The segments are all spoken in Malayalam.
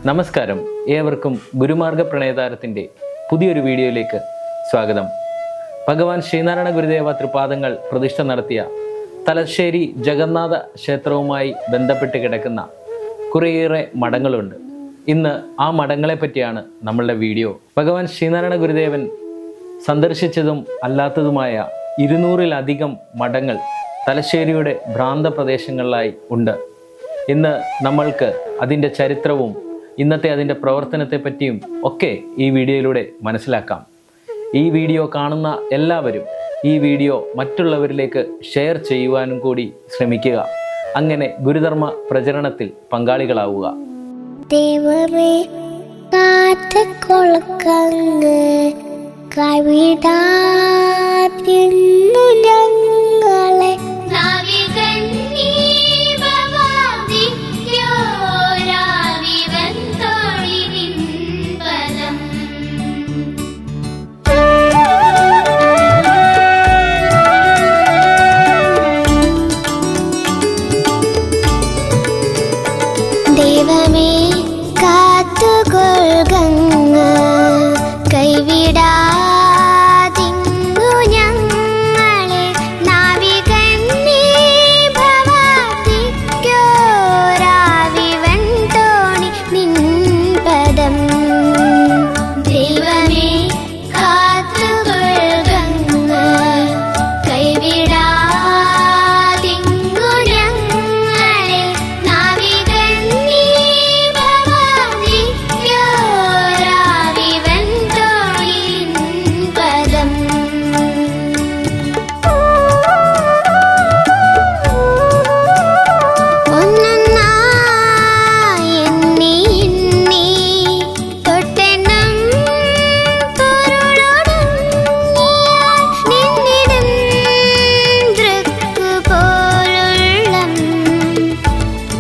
നമസ്കാരം, ഏവർക്കും ഗുരുമാർഗ പ്രണയതാരത്തിൻ്റെ പുതിയൊരു വീഡിയോയിലേക്ക് സ്വാഗതം. ഭഗവാൻ ശ്രീനാരായണ ഗുരുദേവ തൃപാദങ്ങൾ പ്രതിഷ്ഠ നടത്തിയ തലശ്ശേരി ജഗന്നാഥ ക്ഷേത്രവുമായി ബന്ധപ്പെട്ട് കിടക്കുന്ന കുറേയേറെ മഠങ്ങളുണ്ട്. ഇന്ന് ആ മഠങ്ങളെ പറ്റിയാണ് നമ്മളുടെ വീഡിയോ. ഭഗവാൻ ശ്രീനാരായണ ഗുരുദേവൻ സന്ദർശിച്ചതും അല്ലാത്തതുമായ 200-ലധികം മഠങ്ങൾ തലശ്ശേരിയുടെ ഭ്രാന്ത പ്രദേശങ്ങളിലായി ഉണ്ട്. ഇന്ന് നമ്മൾക്ക് അതിൻ്റെ ചരിത്രവും ഇന്നത്തെ അതിൻ്റെ പ്രവർത്തനത്തെ പറ്റിയും ഒക്കെ ഈ വീഡിയോയിലൂടെ മനസ്സിലാക്കാം. ഈ വീഡിയോ കാണുന്ന എല്ലാവരും ഈ വീഡിയോ മറ്റുള്ളവരിലേക്ക് ഷെയർ ചെയ്യുവാനും കൂടി ശ്രമിക്കുക. അങ്ങനെ ഗുരുധർമ്മ പ്രചരണത്തിൽ പങ്കാളികളാവുക. ദൈവമേ കാത്തുകൊള്ളങ്ങ് കൈവിടാതിരുന്നു ഞങ്ങളെ. ദൈവമേ കാത്തുകൊള്ളങ്ങ് കൈവിടാതിരുന്നു ഞങ്ങളെ. നാവികൻ നീ ഭവാദിക്യോരാവിവൻ തോണി നിൻ പദം. ദൈവമേ കാത്തുകൊള്ളങ്ങ് കൈവിടാതിരുന്നു ഞങ്ങളെ. നാവികൻ നീ ഭവാദിക്യോരാവിവൻ തോണി നിൻ പദം. ഒന്നൊന്നായി എണ്ണി എണ്ണി തൊട്ടെണ്ണം പൊരുളൊടുങ്ങിയാൽ നിന്നിടും ദൃക്കുപോലുള്ളം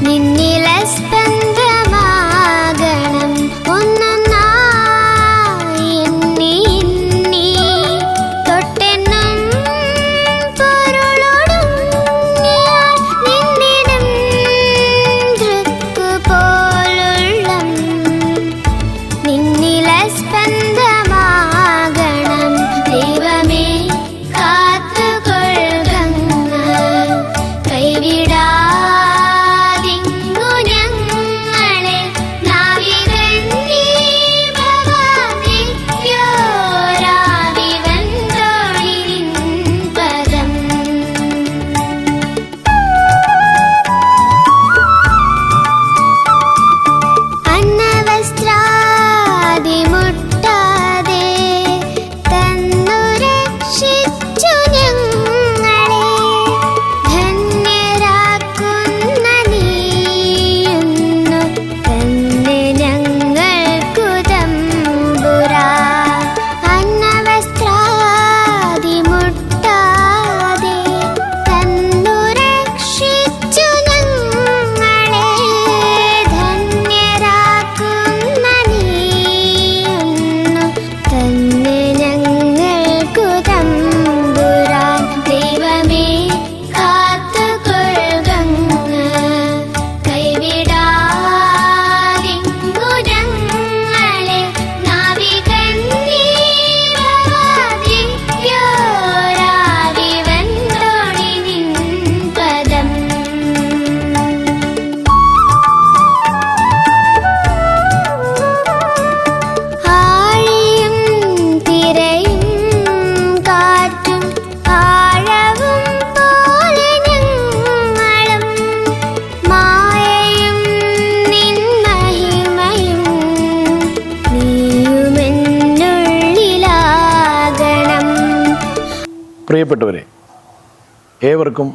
നിന്നിലെ സ്പന്ദമാകണം. ഒന്നൊന്നായി എണ്ണി എണ്ണി തൊട്ടെണ്ണം പൊരുളൊടുങ്ങിയാൽ നിന്നിടും ദൃക്കുപോലുള്ളം നിന്നിലെ സ്പന്ദമാകണം. ദൈവമേ കാത്തുകൊള്ളങ്ങ് കൈവിടാതിരുന്നു ഞങ്ങളെ. നാവികൻ നീ ഭവാദിക്യോരാവിവൻ തോണി നിൻ പദം. അന്നവസ്ത്രാദി മുട്ടാതെ തന്നു രക്ഷിച്ചു ഞങ്ങളെ. ധന്യരാക്കുന്ന നീയുന്നു തന്നെ ഞങ്ങൾക്കു തമ്പുരാൻ. അന്നവസ്ത്രാദി മുട്ടാതെ തന്നു രക്ഷിച്ചു ഞങ്ങളെ. ധന്യരാക്കുന്ന നീയുന്നു തന്നെ ഞങ്ങൾക്കു തമ്പുരാൻ. ദൈവമേ കാത്തുകൊള്ളങ്ങ് കൈവിടാതിരുന്നു ഞങ്ങളെ. നാവികൻ നീ ഭവാദിക്യോരാവിവൻ തോണി നിൻ പദം. ആഴിയും തിരയും കാറ്റും ആഴവും പോലെ ഞങ്ങളും മായയും നിൻ മഹിമയും നീയുമെന്നുള്ളിലാകണം. പ്രിയപ്പെട്ടവരെ, ഏവർക്കും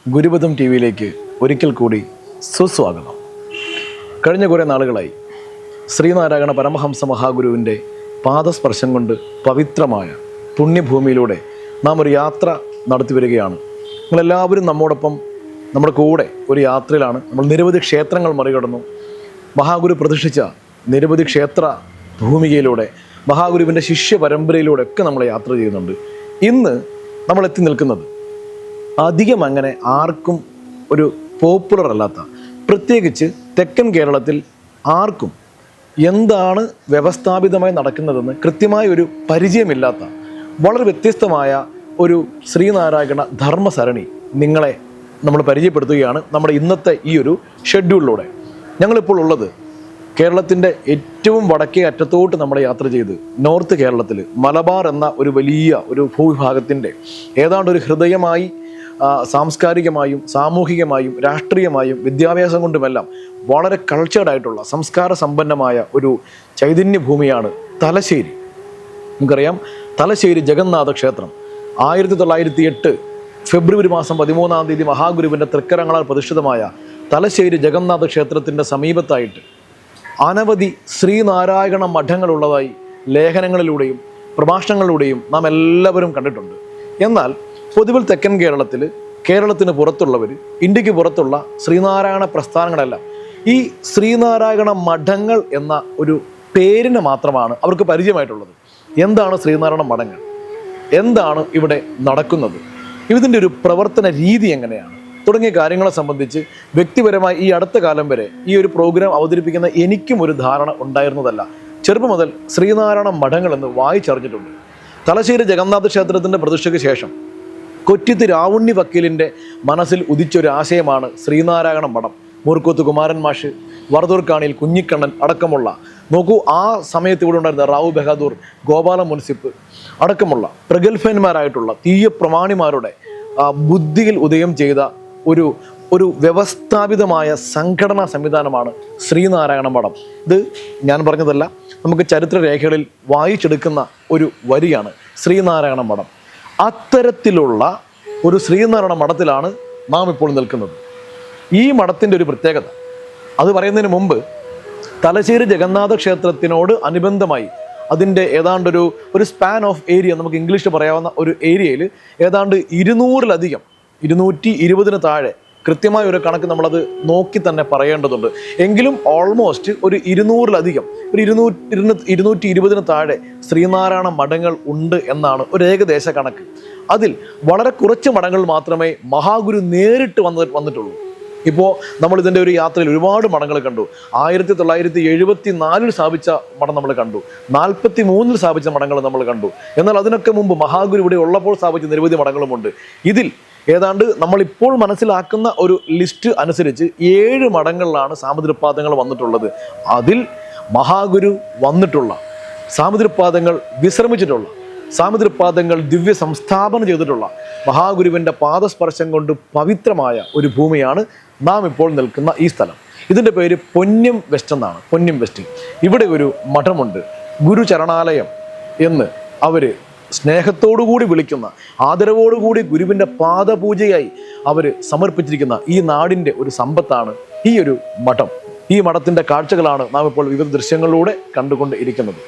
ഗുരുപദം ടി വിയിലേക്ക് ഒരിക്കൽ കൂടി സുസ്വാഗതം. കഴിഞ്ഞ കുറേ നാളുകളായി ശ്രീനാരായണ പരമഹംസ മഹാഗുരുവിൻ്റെ പാദസ്പർശം കൊണ്ട് പവിത്രമായ പുണ്യഭൂമിയിലൂടെ നാം ഒരു യാത്ര നടത്തി വരികയാണ്. നിങ്ങളെല്ലാവരും നമ്മോടൊപ്പം നമ്മുടെ കൂടെ ഒരു യാത്രയിലാണ്. നമ്മൾ നിരവധി ക്ഷേത്രങ്ങൾ മറികടന്നു. മഹാഗുരു പ്രതിഷ്ഠിച്ച നിരവധി ക്ഷേത്ര ഭൂമികയിലൂടെ മഹാഗുരുവിൻ്റെ ശിഷ്യ പരമ്പരയിലൂടെ ഒക്കെ നമ്മൾ യാത്ര ചെയ്യുന്നുണ്ട്. ഇന്ന് നമ്മൾ എത്തി നിൽക്കുന്നത് അധികം അങ്ങനെ ആർക്കും ഒരു പോപ്പുലർ അല്ലാത്ത, പ്രത്യേകിച്ച് തെക്കൻ കേരളത്തിൽ ആർക്കും എന്താണ് വ്യവസ്ഥാപിതമായി നടക്കുന്നതെന്ന് കൃത്യമായ ഒരു പരിചയമില്ലാത്ത വളരെ വ്യത്യസ്തമായ ഒരു ശ്രീനാരായണ ധർമ്മസരണി നിങ്ങളെ നമ്മൾ പരിചയപ്പെടുത്തുകയാണ് നമ്മുടെ ഇന്നത്തെ ഈ ഒരു ഷെഡ്യൂളിലൂടെ. ഞങ്ങളിപ്പോൾ ഉള്ളത് കേരളത്തിൻ്റെ ഏറ്റവും വടക്കേ അറ്റത്തോട്ട് നമ്മൾ യാത്ര ചെയ്ത് നോർത്ത് കേരളത്തിൽ മലബാർ എന്ന ഒരു വലിയ ഒരു ഭൂവിഭാഗത്തിൻ്റെ ഏതാണ്ട് ഒരു ഹൃദയമായി സാംസ്കാരികമായും സാമൂഹികമായും രാഷ്ട്രീയമായും വിദ്യാഭ്യാസം കൊണ്ടുമെല്ലാം വളരെ കൾച്ചേർഡായിട്ടുള്ള സംസ്കാര സമ്പന്നമായ ഒരു ചൈതന്യ ഭൂമിയാണ് തലശ്ശേരി. നമുക്കറിയാം, തലശ്ശേരി ജഗന്നാഥ ക്ഷേത്രം 1908 ഫെബ്രുവരി മാസം 13-ാം തീയതി മഹാഗുരുവിൻ്റെ തൃക്കരങ്ങളാൽ പ്രതിഷ്ഠിതമായ തലശ്ശേരി ജഗന്നാഥ ക്ഷേത്രത്തിൻ്റെ സമീപത്തായിട്ട് അനവധി ശ്രീനാരായണ മഠങ്ങളുള്ളതായി ലേഖനങ്ങളിലൂടെയും പ്രഭാഷണങ്ങളിലൂടെയും നാം എല്ലാവരും കണ്ടിട്ടുണ്ട്. എന്നാൽ പൊതുവിൽ തെക്കൻ കേരളത്തിന് പുറത്തുള്ളവർ, ഇന്ത്യക്ക് പുറത്തുള്ള ശ്രീനാരായണ പ്രസ്ഥാനങ്ങളെല്ലാം ഈ ശ്രീനാരായണ മഠങ്ങൾ എന്ന ഒരു പേരിന് മാത്രമാണ് അവർക്ക് പരിചയമായിട്ടുള്ളത്. എന്താണ് ശ്രീനാരായണ മഠങ്ങൾ? എന്താണ് ഇവിടെ നടക്കുന്നത്? ഇതിൻ്റെ ഒരു പ്രവർത്തന രീതി എങ്ങനെയാണ്? തുടങ്ങിയ കാര്യങ്ങളെ സംബന്ധിച്ച് വ്യക്തിപരമായി ഈ അടുത്ത കാലം വരെ ഈ ഒരു പ്രോഗ്രാം അവതരിപ്പിക്കുന്ന എനിക്കും ഒരു ധാരണ ഉണ്ടായിരുന്നതല്ല. ചെറുപ്പം മുതൽ ശ്രീനാരായണ മഠങ്ങൾ എന്ന് വായിച്ചറിഞ്ഞിട്ടുണ്ട്. തലശ്ശേരി ജഗന്നാഥ ക്ഷേത്രത്തിൻ്റെ പ്രതിഷ്ഠയ്ക്ക് ശേഷം കൊറ്റിത്ത് രാവുണ്ണി വക്കീലിൻ്റെ മനസ്സിൽ ഉദിച്ചൊരു ആശയമാണ് ശ്രീനാരായണ മഠം. മൂർക്കോത്ത് കുമാരൻ മാഷ്, വറുതൂർക്കാണിയിൽ കുഞ്ഞിക്കണ്ണൻ അടക്കമുള്ള, നോക്കൂ, ആ സമയത്ത് ഇവിടെ ഉണ്ടായിരുന്ന റാവു ബഹാദൂർ, ഗോപാല മുൻസിപ്പ് അടക്കമുള്ള പ്രഗത്ഭന്മാരായിട്ടുള്ള തീയ പ്രമാണിമാരുടെ ബുദ്ധിയിൽ ഉദയം ചെയ്ത ഒരു വ്യവസ്ഥാപിതമായ സംഘടനാ സംവിധാനമാണ് ശ്രീനാരായണ മഠം. ഇത് ഞാൻ പറഞ്ഞതല്ല, നമുക്ക് ചരിത്രരേഖകളിൽ വായിച്ചെടുക്കുന്ന ഒരു വരിയാണ് ശ്രീനാരായണ മഠം. അത്തരത്തിലുള്ള ഒരു ശ്രീനാരായണ മഠത്തിലാണ് നാം ഇപ്പോൾ നിൽക്കുന്നത്. ഈ മഠത്തിൻ്റെ ഒരു പ്രത്യേകത, അത് പറയുന്നതിന് മുമ്പ് തലശ്ശേരി ജഗന്നാഥ ക്ഷേത്രത്തിനോട് അനുബന്ധമായി അതിൻ്റെ ഏതാണ്ടൊരു സ്പാൻ ഓഫ് ഏരിയ, നമുക്ക് ഇംഗ്ലീഷിൽ പറയാവുന്ന ഒരു ഏരിയയിൽ ഏതാണ്ട് 200-ലധികം, 220-ന് താഴെ, കൃത്യമായ ഒരു കണക്ക് നമ്മളത് നോക്കി തന്നെ പറയേണ്ടതുണ്ട്. എങ്കിലും ഓൾമോസ്റ്റ് ഒരു 200-ലധികം, ഒരു 220-ന് താഴെ ശ്രീനാരായണ മഠങ്ങൾ ഉണ്ട് എന്നാണ് ഒരു ഏകദേശ കണക്ക്. അതിൽ വളരെ കുറച്ച് മഠങ്ങൾ മാത്രമേ മഹാഗുരു നേരിട്ട് വന്നിട്ടുള്ളൂ. ഇപ്പോൾ നമ്മൾ ഇതിൻ്റെ ഒരു യാത്രയിൽ ഒരുപാട് മഠങ്ങൾ കണ്ടു. 1974 സ്ഥാപിച്ച മഠം നമ്മൾ കണ്ടു, 43 സ്ഥാപിച്ച മഠങ്ങൾ നമ്മൾ കണ്ടു. എന്നാൽ അതിനൊക്കെ മുമ്പ് മഹാഗുരു ഇവിടെ ഉള്ളപ്പോൾ സ്ഥാപിച്ച നിരവധി മഠങ്ങളുമുണ്ട്. ഇതിൽ ഏതാണ്ട് നമ്മളിപ്പോൾ മനസ്സിലാക്കുന്ന ഒരു ലിസ്റ്റ് അനുസരിച്ച് 7 മഠങ്ങളിലാണ് സാമുദ്രപാദങ്ങൾ വന്നിട്ടുള്ളത്. അതിൽ മഹാഗുരു വന്നിട്ടുള്ള, സാമുദ്രപാദങ്ങൾ വിശ്രമിച്ചിട്ടുള്ള, സാമുദ്രപാദങ്ങൾ ദിവ്യ സംസ്ഥാപനം ചെയ്തിട്ടുള്ള മഹാഗുരുവിൻ്റെ പാദസ്പർശം കൊണ്ട് പവിത്രമായ ഒരു ഭൂമിയാണ് നാം ഇപ്പോൾ നിൽക്കുന്ന ഈ സ്ഥലം. ഇതിൻ്റെ പേര് പൊന്നം വെസ്റ്റ് എന്നാണ്. പൊന്നം വെസ്റ്റ്. ഇവിടെ ഒരു മഠമുണ്ട്, ഗുരുചരണാലയം എന്ന് അവർ സ്നേഹത്തോടുകൂടി വിളിക്കുന്ന, ആദരവോടുകൂടി ഗുരുവിൻ്റെ പാദപൂജയായി അവർ സമർപ്പിച്ചിരിക്കുന്ന ഈ നാടിൻ്റെ ഒരു സമ്പത്താണ് ഈ ഒരു മഠം. ഈ മഠത്തിൻ്റെ കാഴ്ചകളാണ് നാം ഇപ്പോൾ വിവിധ ദൃശ്യങ്ങളിലൂടെ കണ്ടുകൊണ്ട് ഇരിക്കുന്നത്.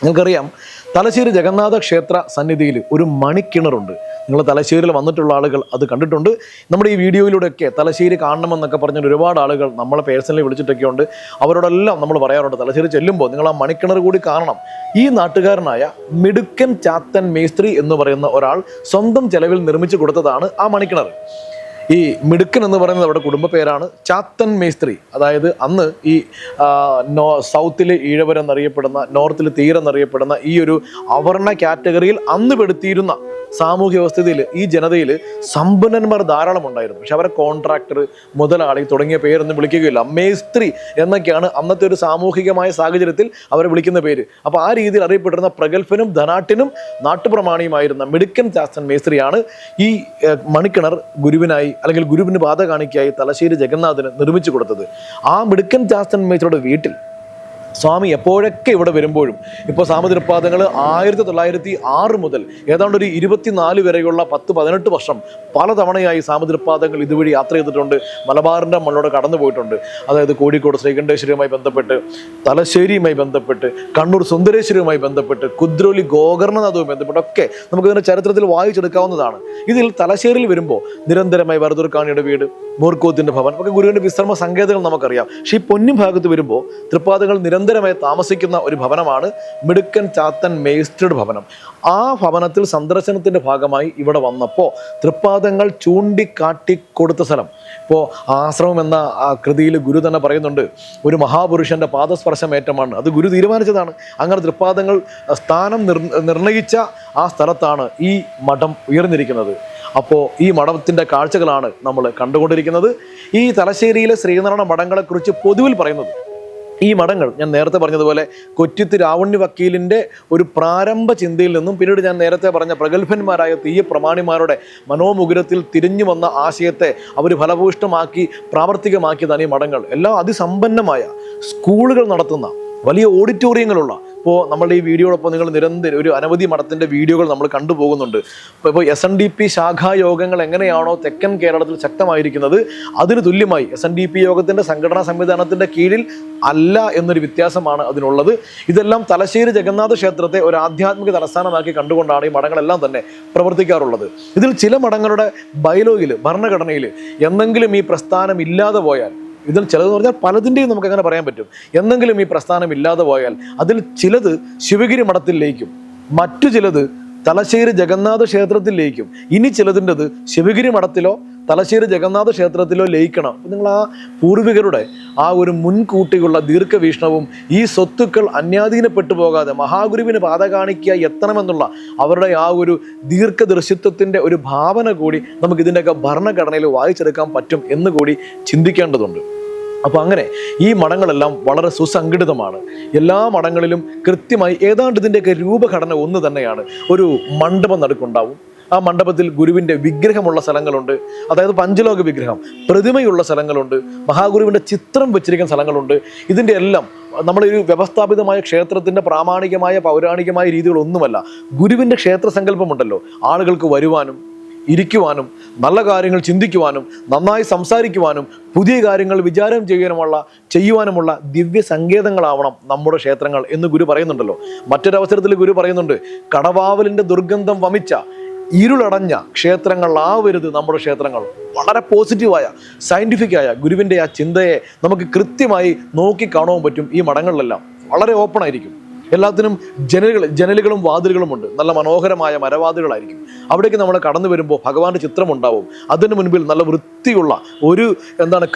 നിങ്ങൾക്കറിയാം, തലശ്ശേരി ജഗന്നാഥ ക്ഷേത്ര സന്നിധിയിൽ ഒരു മണിക്കിണറുണ്ട്. നിങ്ങൾ തലശ്ശേരിയിൽ വന്നിട്ടുള്ള ആളുകൾ അത് കണ്ടിട്ടുണ്ട്. നമ്മുടെ ഈ വീഡിയോയിലൂടെയൊക്കെ തലശ്ശേരി കാണണമെന്നൊക്കെ പറഞ്ഞിട്ട് ഒരുപാട് ആളുകൾ നമ്മളെ പേഴ്സണലി വിളിച്ചിട്ടൊക്കെ ഉണ്ട്. അവരോടെല്ലാം നമ്മൾ പറയാറുണ്ട്, തലശ്ശേരി ചെല്ലുമ്പോൾ നിങ്ങൾ ആ മണിക്കിണർ കൂടി കാണണം. ഈ നാട്ടുകാരനായ മിടുക്കൻ ചാത്തൻ മേസ്ത്രി എന്ന് പറയുന്ന ഒരാൾ സ്വന്തം ചെലവിൽ നിർമ്മിച്ചു കൊടുത്തതാണ് ആ മണിക്കിണർ. ഈ മിടുക്കൻ എന്ന് പറയുന്നത് അവിടെ കുടുംബ പേരാണ്. ചാത്തൻ മേസ്ത്രി, അതായത് അന്ന് ഈ സൗത്തിൽ ഈഴവർ എന്നറിയപ്പെടുന്ന, നോർത്തിൽ തീരെന്നറിയപ്പെടുന്ന ഈ ഒരു അവർണ കാറ്റഗറിയിൽ അന്ന് പെടുത്തിയിരുന്ന സാമൂഹ്യ വ്യവസ്ഥയിൽ ഈ ജനതയിൽ സമ്പന്നന്മാർ ധാരാളം ഉണ്ടായിരുന്നു. പക്ഷെ അവരെ കോൺട്രാക്ടർ, മുതലാളി തുടങ്ങിയ പേരൊന്നും വിളിക്കുകയില്ല. മേസ്ത്രി എന്നൊക്കെയാണ് അന്നത്തെ ഒരു സാമൂഹികമായ സാഹചര്യത്തിൽ അവരെ വിളിക്കുന്ന പേര്. അപ്പോൾ ആ രീതിയിൽ അറിയപ്പെട്ടിരുന്ന പ്രഗത്ഭനും ധനാട്ടിനും നാട്ടുപ്രമാണിയുമായിരുന്ന മിടുക്കൻ ചാത്തൻ മേസ്ത്രിയാണ് ഈ മണിക്കിണർ ഗുരുവിനായി, അല്ലെങ്കിൽ ഗുരുവിന് പാത കാണിക്കായി തലശ്ശേരി ജഗന്നാഥന് നിർമ്മിച്ചു കൊടുത്തത്. ആ മിടുക്കൻ ചാത്തൻ മേസ്ത്രിയുടെ വീട്ടിൽ സ്വാമി എപ്പോഴൊക്കെ ഇവിടെ വരുമ്പോഴും, ഇപ്പോൾ സാമുദ്രപാദങ്ങൾ 1906 മുതൽ ഏതാണ്ട് ഒരു 24 വരെയുള്ള 10-18 വർഷം പലതവണയായി സാമുദ്രപാദങ്ങൾ ഇതുവഴി യാത്ര ചെയ്തിട്ടുണ്ട്. മലബാറിൻ്റെ മണ്ണിലൂടെ കടന്നു പോയിട്ടുണ്ട്. അതായത് കോഴിക്കോട് ശ്രീകണ്ഠേശ്വരവുമായി ബന്ധപ്പെട്ട്, തലശ്ശേരിയുമായി ബന്ധപ്പെട്ട്, കണ്ണൂർ സുന്ദരേശ്വരവുമായി ബന്ധപ്പെട്ട്, കുദ്രോലി ഗോകർണനാഥവുമായി ബന്ധപ്പെട്ടൊക്കെ നമുക്കിതിൻ്റെ ചരിത്രത്തിൽ വായിച്ചെടുക്കാവുന്നതാണ്. ഇതിൽ തലശ്ശേരിയിൽ വരുമ്പോൾ നിരന്തരമായി വറുതൂർക്കാണിയുടെ വീട്, മൂർക്കോത്തിൻ്റെ ഭവൻ ഒക്കെ ഗുരുവിൻ്റെ വിശ്രമ സങ്കേതങ്ങൾ നമുക്കറിയാം. പക്ഷേ ഈ പൊന്നം ഭാഗത്ത് വരുമ്പോൾ തൃപ്പാദങ്ങൾ നിരന്തരമായി താമസിക്കുന്ന ഒരു ഭവനമാണ് മിടുക്കൻ ചാത്തൻ മേസ്ട്രിയുടെ ഭവനം. ആ ഭവനത്തിൽ സന്ദർശനത്തിൻ്റെ ഭാഗമായി ഇവിടെ വന്നപ്പോൾ തൃപ്പാദങ്ങൾ ചൂണ്ടിക്കാട്ടി കൊടുത്ത സ്ഥലം. ഇപ്പോൾ ആശ്രമം എന്ന ആ കൃതിയിൽ ഗുരു തന്നെ പറയുന്നുണ്ട്, ഒരു മഹാപുരുഷൻ്റെ പാദസ്പർശമേറ്റമാണ്. അത് ഗുരു തീരുമാനിച്ചതാണ്. അങ്ങനെ തൃപ്പാദങ്ങൾ സ്ഥാനം നിർണയിച്ച ആ സ്ഥലത്താണ് ഈ മഠം ഉയർന്നിരിക്കുന്നത്. അപ്പോൾ ഈ മഠത്തിൻ്റെ കാഴ്ചകളാണ് നമ്മൾ കണ്ടുകൊണ്ടിരിക്കുന്നത്. ഈ തലശ്ശേരിയിലെ ശ്രീനാരായണ മഠങ്ങളെക്കുറിച്ച് പൊതുവിൽ പറയുന്നത്, ഈ മഠങ്ങൾ ഞാൻ നേരത്തെ പറഞ്ഞതുപോലെ കൊറ്റിത്ത് രാവണ്യ വക്കീലിൻ്റെ ഒരു പ്രാരംഭ ചിന്തയിൽ നിന്നും പിന്നീട് ഞാൻ നേരത്തെ പറഞ്ഞ പ്രഗത്ഭന്മാരായ തീയ പ്രമാണിമാരുടെ മനോമുകുരത്തിൽ തിരിഞ്ഞു വന്ന ആശയത്തെ അവർ ഫലഭൂഷ്ടമാക്കി പ്രാവർത്തികമാക്കിയതാണ് ഈ മഠങ്ങൾ. എല്ലാം അതിസമ്പന്നമായ സ്കൂളുകൾ നടത്തുന്ന വലിയ ഓഡിറ്റോറിയങ്ങളുള്ള, ഇപ്പോൾ നമ്മളുടെ ഈ വീഡിയോടൊപ്പം നിങ്ങൾ നിരന്തരം ഒരു അനവധി മഠത്തിൻ്റെ വീഡിയോകൾ നമ്മൾ കണ്ടുപോകുന്നുണ്ട്. ഇപ്പോൾ SNDP ശാഖായോഗങ്ങൾ എങ്ങനെയാണോ തെക്കൻ കേരളത്തിൽ ശക്തമായിരിക്കുന്നത്, അതിന് തുല്യമായി SNDP യോഗത്തിൻ്റെ സംഘടനാ സംവിധാനത്തിൻ്റെ കീഴിൽ അല്ല എന്നൊരു വ്യത്യാസമാണ് അതിനുള്ളത്. ഇതെല്ലാം തലശ്ശേരി ജഗന്നാഥ ക്ഷേത്രത്തെ ഒരു ആധ്യാത്മിക തലസ്ഥാനമാക്കി കണ്ടുകൊണ്ടാണ് ഈ മഠങ്ങളെല്ലാം തന്നെ പ്രവർത്തിക്കാറുള്ളത്. ഇതിൽ ചില മഠങ്ങളുടെ ബൈലോയിൽ, ഭരണഘടനയിൽ എന്നെങ്കിലും ഈ പ്രസ്ഥാനം ഇല്ലാതെ പോയാൽ, ഇതിൽ ചിലതെന്ന് പറഞ്ഞാൽ പലതിൻ്റെയും നമുക്ക് അങ്ങനെ പറയാൻ പറ്റും, എന്നെങ്കിലും ഈ പ്രസ്ഥാനം ഇല്ലാതെ പോയാൽ അതിൽ ചിലത് ശിവഗിരി മഠത്തിലേക്കും മറ്റു ചിലത് തലശ്ശേരി ജഗന്നാഥ ക്ഷേത്രത്തിലേക്കും ഇനി ചിലതിൻ്റെത് ശിവഗിരി മഠത്തിലോ തലശ്ശേരി ജഗന്നാഥ ക്ഷേത്രത്തിലോ ലയിക്കണം. അപ്പം നിങ്ങൾ ആ പൂർവികരുടെ ആ ഒരു മുൻകൂട്ടിയുള്ള ദീർഘവീക്ഷണവും ഈ സ്വത്തുക്കൾ അന്യാധീനപ്പെട്ടു പോകാതെ മഹാഗുരുവിന് പാത കാണിക്കുക എത്തണമെന്നുള്ള അവരുടെ ആ ഒരു ദീർഘദർശിത്വത്തിൻ്റെ ഒരു ഭാവന കൂടി നമുക്ക് ഇതിൻ്റെയൊക്കെ ഭരണഘടനയിൽ വായിച്ചെടുക്കാൻ പറ്റും എന്ന് കൂടി ചിന്തിക്കേണ്ടതുണ്ട്. അപ്പോൾ അങ്ങനെ ഈ മഠങ്ങളെല്ലാം വളരെ സുസംഘടിതമാണ്. എല്ലാ മഠങ്ങളിലും കൃത്യമായി ഏതാണ്ട് ഇതിൻ്റെയൊക്കെ രൂപഘടന ഒന്ന് തന്നെയാണ്. ഒരു മണ്ഡപം നടുക്കുണ്ടാവും. ആ മണ്ഡപത്തിൽ ഗുരുവിൻ്റെ വിഗ്രഹമുള്ള സ്ഥലങ്ങളുണ്ട്, അതായത് പഞ്ചലോക വിഗ്രഹം, പ്രതിമയുള്ള സ്ഥലങ്ങളുണ്ട്, മഹാഗുരുവിൻ്റെ ചിത്രം വെച്ചിരിക്കുന്ന സ്ഥലങ്ങളുണ്ട്. ഇതിൻ്റെ എല്ലാം നമ്മളൊരു വ്യവസ്ഥാപിതമായ ക്ഷേത്രത്തിൻ്റെ പ്രാമാണികമായ പൗരാണികമായ രീതികളൊന്നുമല്ല. ഗുരുവിൻ്റെ ക്ഷേത്ര സങ്കല്പമുണ്ടല്ലോ, ആളുകൾക്ക് വരുവാനും ഇരിക്കുവാനും നല്ല കാര്യങ്ങൾ ചിന്തിക്കുവാനും നന്നായി സംസാരിക്കുവാനും പുതിയ കാര്യങ്ങൾ വിചാരം ചെയ്യുവാനുമുള്ള ദിവ്യ സങ്കേതങ്ങളാവണം നമ്മുടെ ക്ഷേത്രങ്ങൾ എന്ന് ഗുരു പറയുന്നുണ്ടല്ലോ. മറ്റൊരവസരത്തിൽ ഗുരു പറയുന്നുണ്ട്, കടവാവലിൻ്റെ ദുർഗന്ധം വമിച്ച ഇരുളടഞ്ഞ ക്ഷേത്രങ്ങളാവരുത് നമ്മുടെ ക്ഷേത്രങ്ങൾ. വളരെ പോസിറ്റീവായ സയൻറ്റിഫിക്കായ ഗുരുവിൻ്റെ ആ ചിന്തയെ നമുക്ക് കൃത്യമായി നോക്കിക്കാണുവാൻ പറ്റും. ഈ മഠങ്ങളിലെല്ലാം വളരെ ഓപ്പൺ ആയിരിക്കും. എല്ലാത്തിനും ജനലുകളും വാതിലുകളും ഉണ്ട്. നല്ല മനോഹരമായ മരവാതിലുകളായിരിക്കും. അവിടേക്ക് നമ്മൾ കടന്നു വരുമ്പോൾ ഭഗവാന്റെ ചിത്രമുണ്ടാവും. അതിന് മുൻപിൽ നല്ല വൃത്തിയുള്ള ഒരു